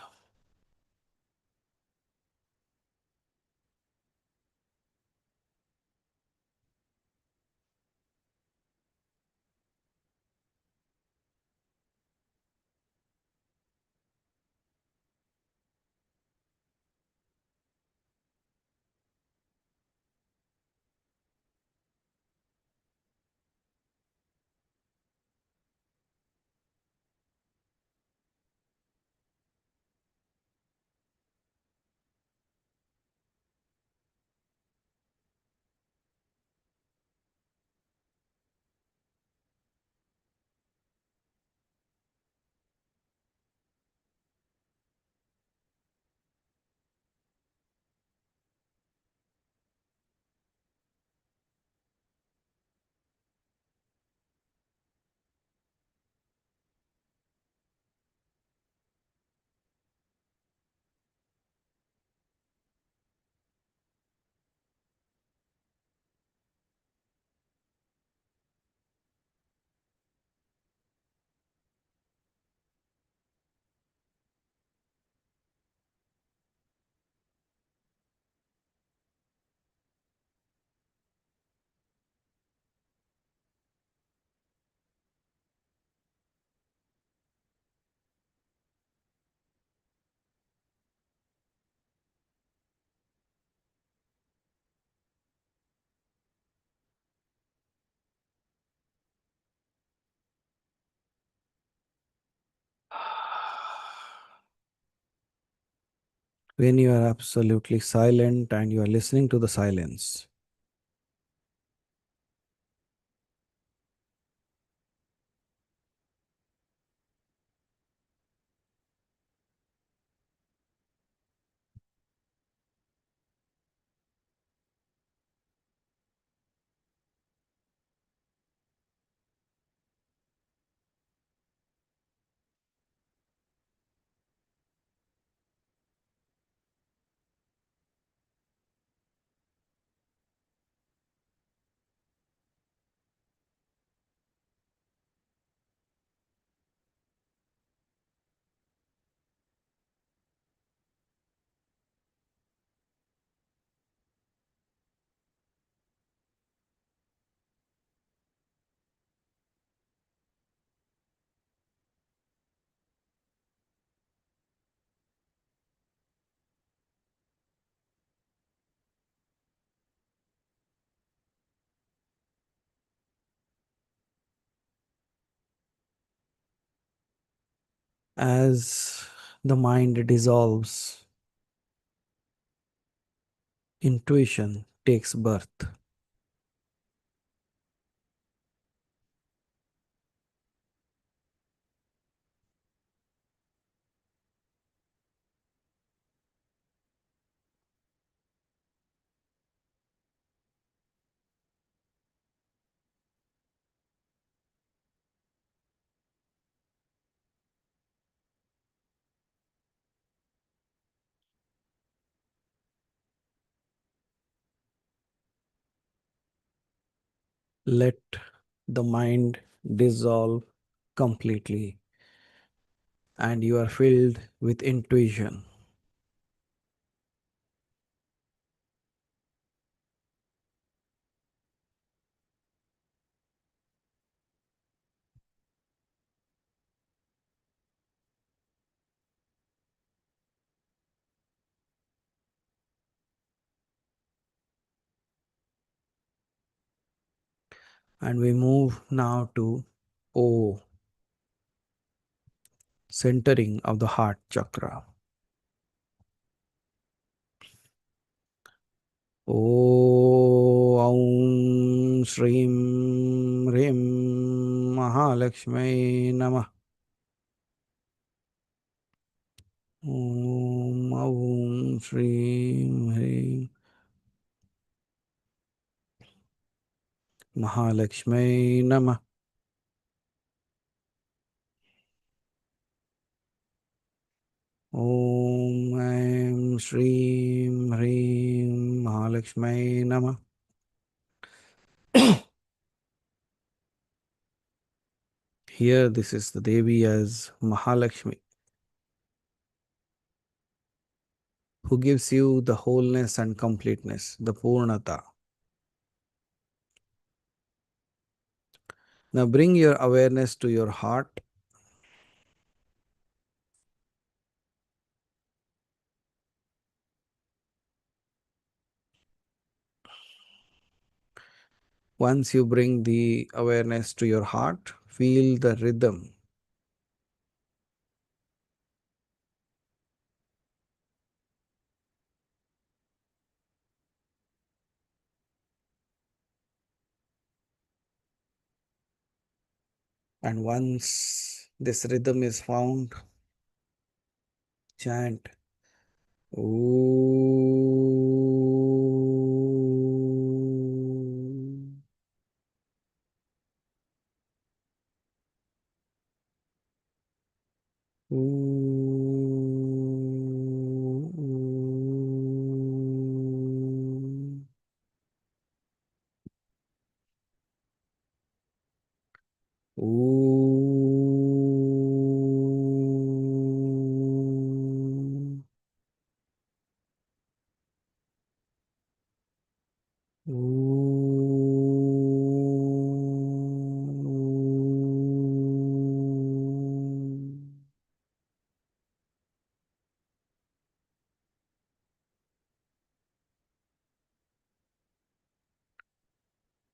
When you are absolutely silent and you are listening to the silence, as the mind dissolves, intuition takes birth. Let the mind dissolve completely, and you are filled with intuition. And we move now to O, centering of the heart chakra. Om Shrim Hrim Mahalakshmi Namah. Om Shrim Hrim Mahalakshmi Namah. Om Shrim Hrim Mahalakshmi Namah. Here, this is the Devi as Mahalakshmi, who gives you the wholeness and completeness, the Purnata. Now bring your awareness to your heart. Once you bring the awareness to your heart, feel the rhythm. And once this rhythm is found, chant Om. Om. Om. Om.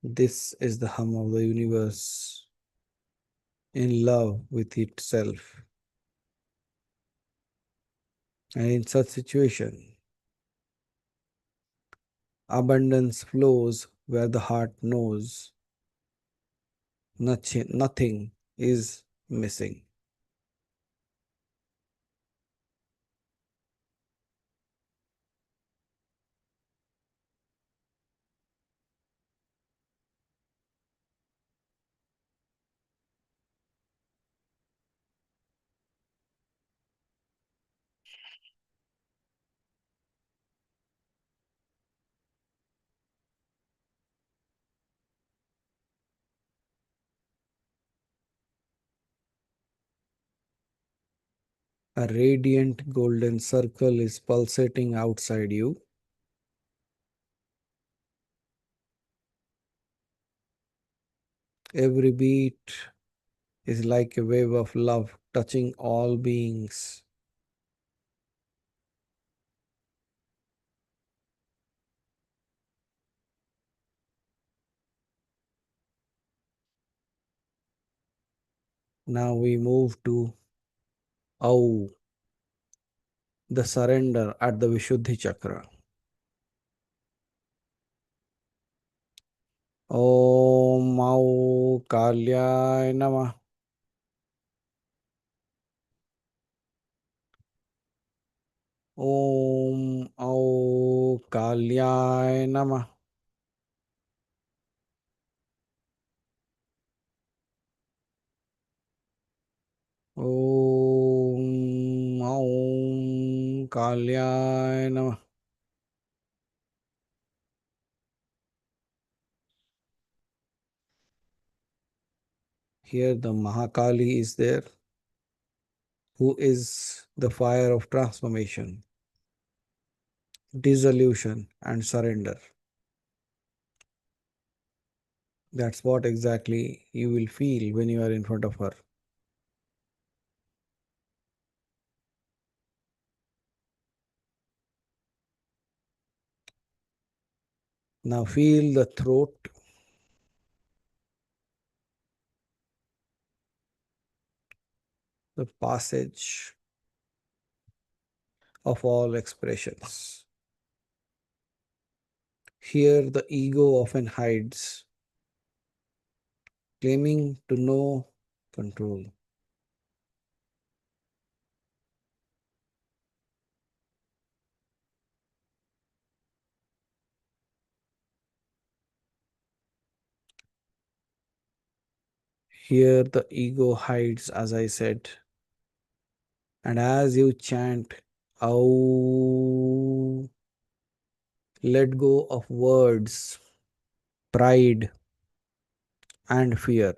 This is the hum of the universe in love with itself. And in such situation, abundance flows where the heart knows nothing is missing. A radiant golden circle is pulsating outside you. Every beat is like a wave of love touching all beings. Now we move to Au, the surrender at the Vishuddhi Chakra. Om Au Kalyaya Namah. Om Au Kalyaya Namah. Om Aum Kalyaya Namah. Here the Mahakali is there, who is the fire of transformation, dissolution, and surrender. That's what exactly you will feel when you are in front of her. Now feel the throat, the passage of all expressions. Here the ego often hides, claiming to know control. Here the ego hides, as I said. And as you chant, "Au," let go of words, pride, and fear.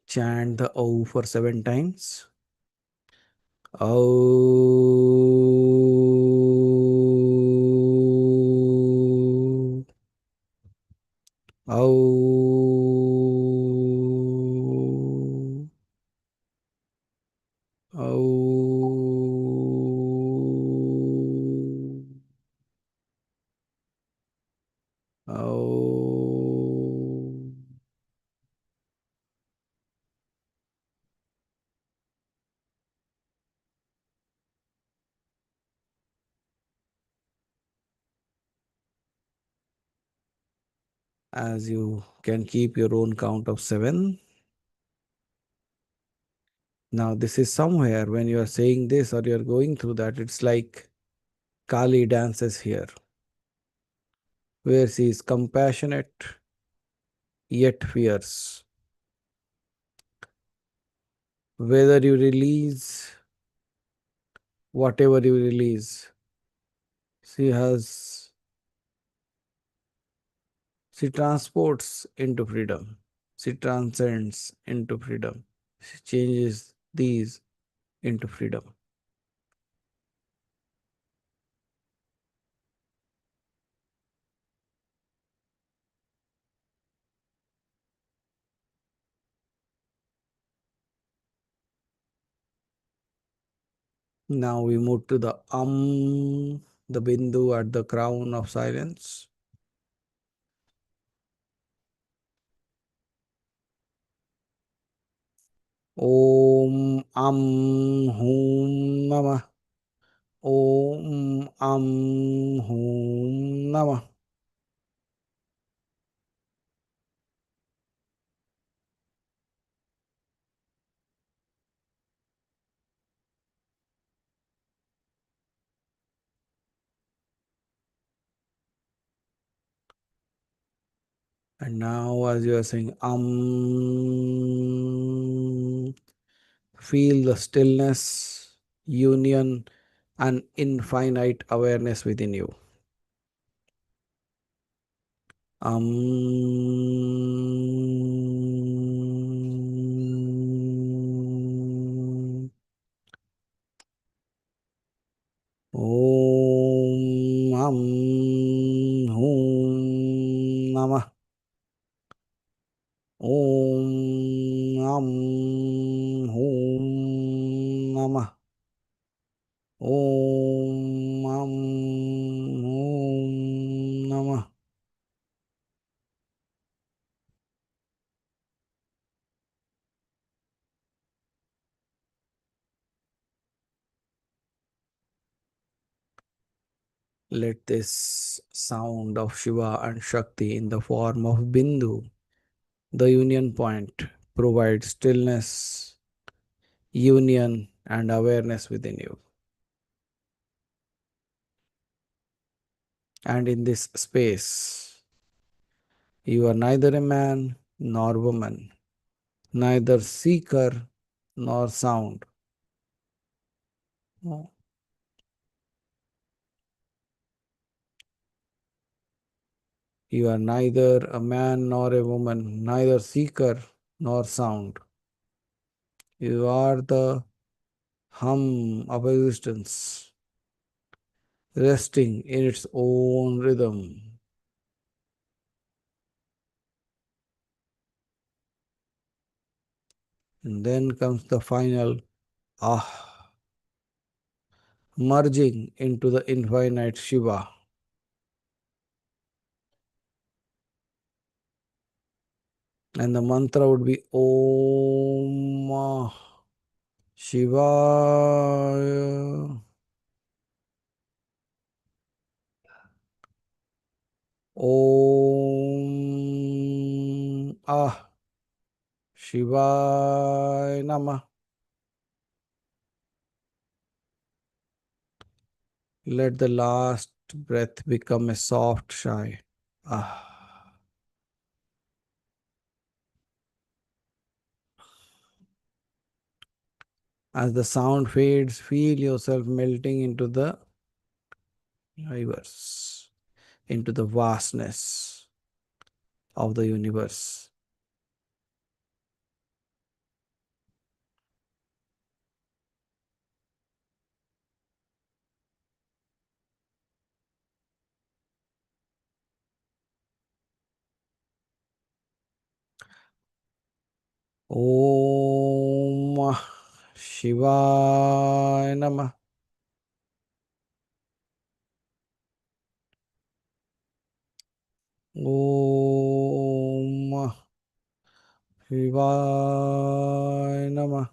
Chant the "O" for 7 times. "O." "O." "O." "O." As you can keep your own count of 7. Now, this is somewhere when you are saying this or you are going through that, it's like Kali dances here, where she is compassionate yet fierce. Whether you release whatever you release, she has, she transports into freedom. She transcends into freedom. She changes these into freedom. Now we move to the the bindu at the crown of silence. Om Hum Namah. Om Hum Namah. And now, as you are saying feel the stillness, union, and infinite awareness within you. Om Hum Namah. Om Hum Namah. Om Hum Namah. Let this sound of Shiva and Shakti in the form of Bindu, the union point, provide stillness, union, and awareness within you. And in this space, you are neither a man nor woman, neither seeker nor sound. No. You are neither a man nor a woman, neither seeker nor sound. You are the hum of existence, resting in its own rhythm. And then comes the final ah, merging into the infinite Shiva. And the mantra would be Om Shivaya. Om Shivaya Namah. Let the last breath become a soft sigh. Ah. As the sound fades, feel yourself melting into the universe, into the vastness of the universe. Om Shivaya Namah. Om Shivaya Namah.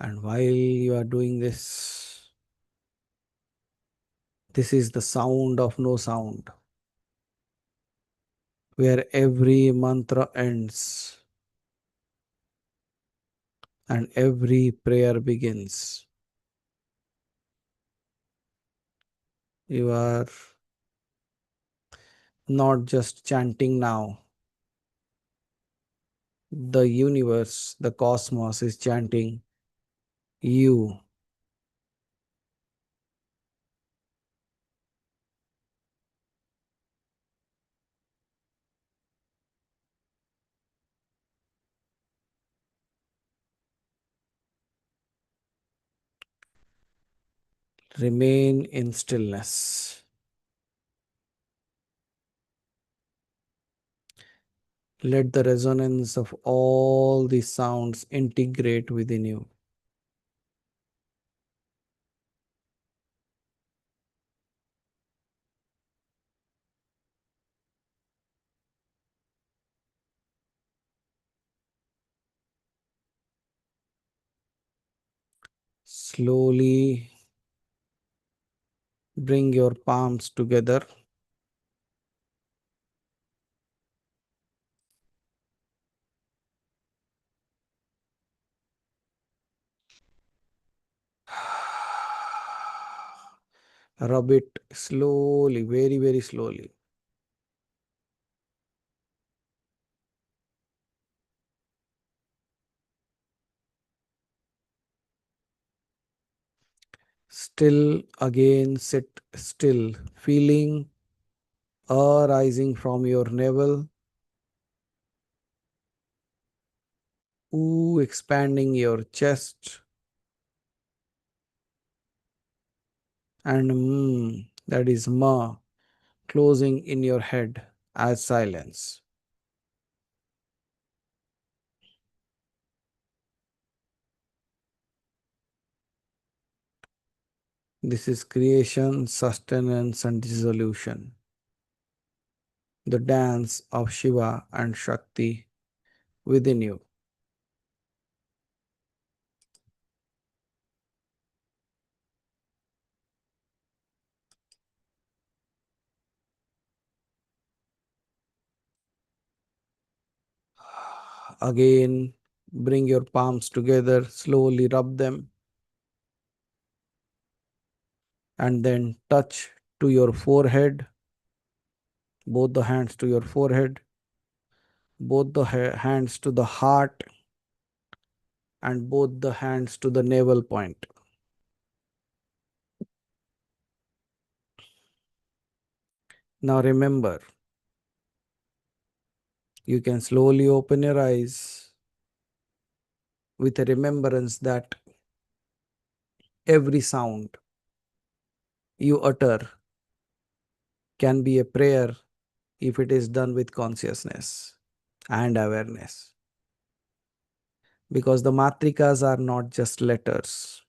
And while you are doing this, this is the sound of no sound, where every mantra ends and every prayer begins. You are not just chanting now. The universe, the cosmos is chanting you. Remain in stillness. Let the resonance of all these sounds integrate within you. Slowly bring your palms together. Rub it slowly, very, very slowly. Still again, sit still, feeling arising from your navel, ooh, expanding your chest, and that is ma, closing in your head as silence. This is creation, sustenance, and dissolution. The dance of Shiva and Shakti within you. Again, bring your palms together, slowly rub them, and then touch to your forehead, both the hands to your forehead, both the hands to the heart, and both the hands to the navel point. Now remember, you can slowly open your eyes with a remembrance that every sound you utter can be a prayer if it is done with consciousness and awareness. Because the matrikas are not just letters.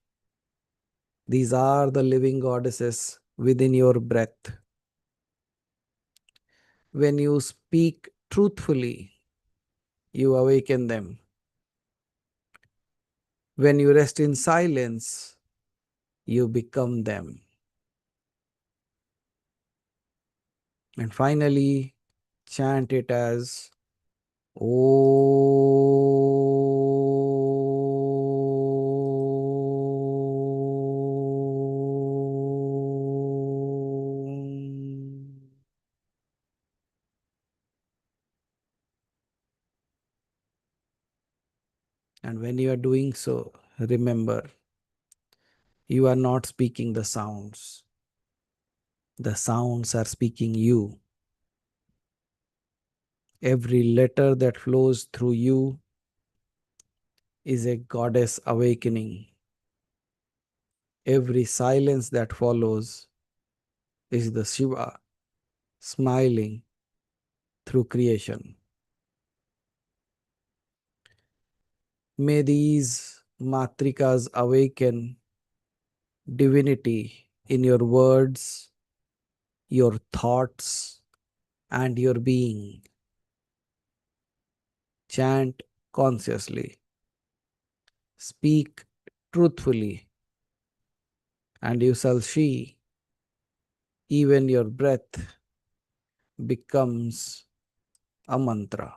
These are the living goddesses within your breath. When you speak truthfully, you awaken them. When you rest in silence, you become them. And finally, chant it as Om. And when you are doing so, remember, you are not speaking the sounds. The sounds are speaking you. Every letter that flows through you is a goddess awakening. Every silence that follows is the Shiva smiling through creation. May these matrikas awaken divinity in your words, your thoughts, and your being. Chant consciously. Speak truthfully, and you shall see even your breath becomes a mantra.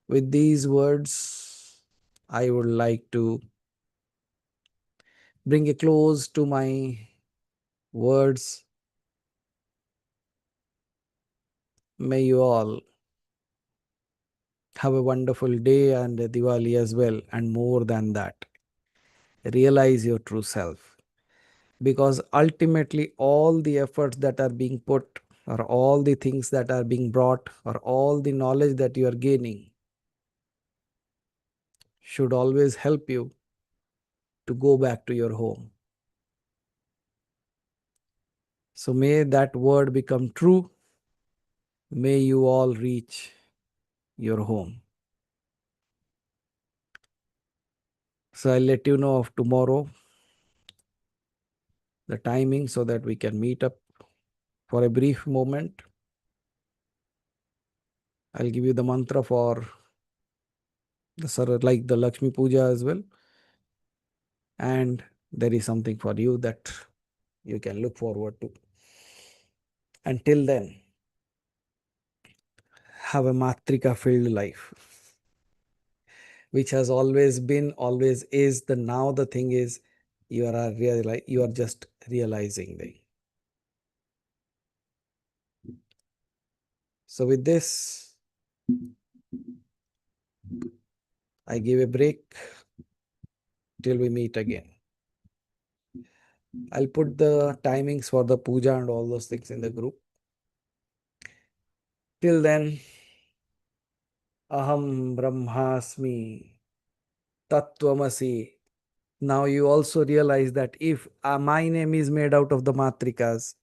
With these words, I would like to bring a close to my words. May you all have a wonderful day and a Diwali as well, and more than that, realize your true self. Because ultimately, all the efforts that are being put, or all the things that are being brought, or all the knowledge that you are gaining, should always help you to go back to your home. So may that word become true. May you all reach your home. So I'll let you know of tomorrow, the timing, so that we can meet up for a brief moment. I'll give you the mantra for like the Lakshmi Puja as well. And there is something for you that you can look forward to. Until then, have a Matrika filled life, which has always been, always is. The now the thing is, you are just realizing the. So with this, I give a break till we meet again. I'll put the timings for the puja and all those things in the group. Till then, Aham Brahmasmi Tattvamasi. Now you also realize that if my name is made out of the matrikas,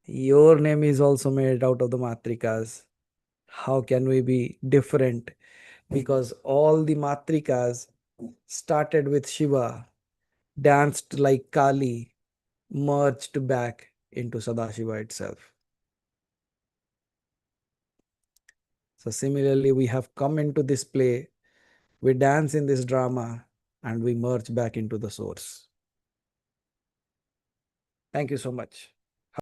your name is also made out of the matrikas. How can we be different? Because all the matrikas started with Shiva, danced like Kali, merged back into Sadashiva itself. So similarly, we have come into this play, we dance in this drama, and we merge back into the source. Thank you so much.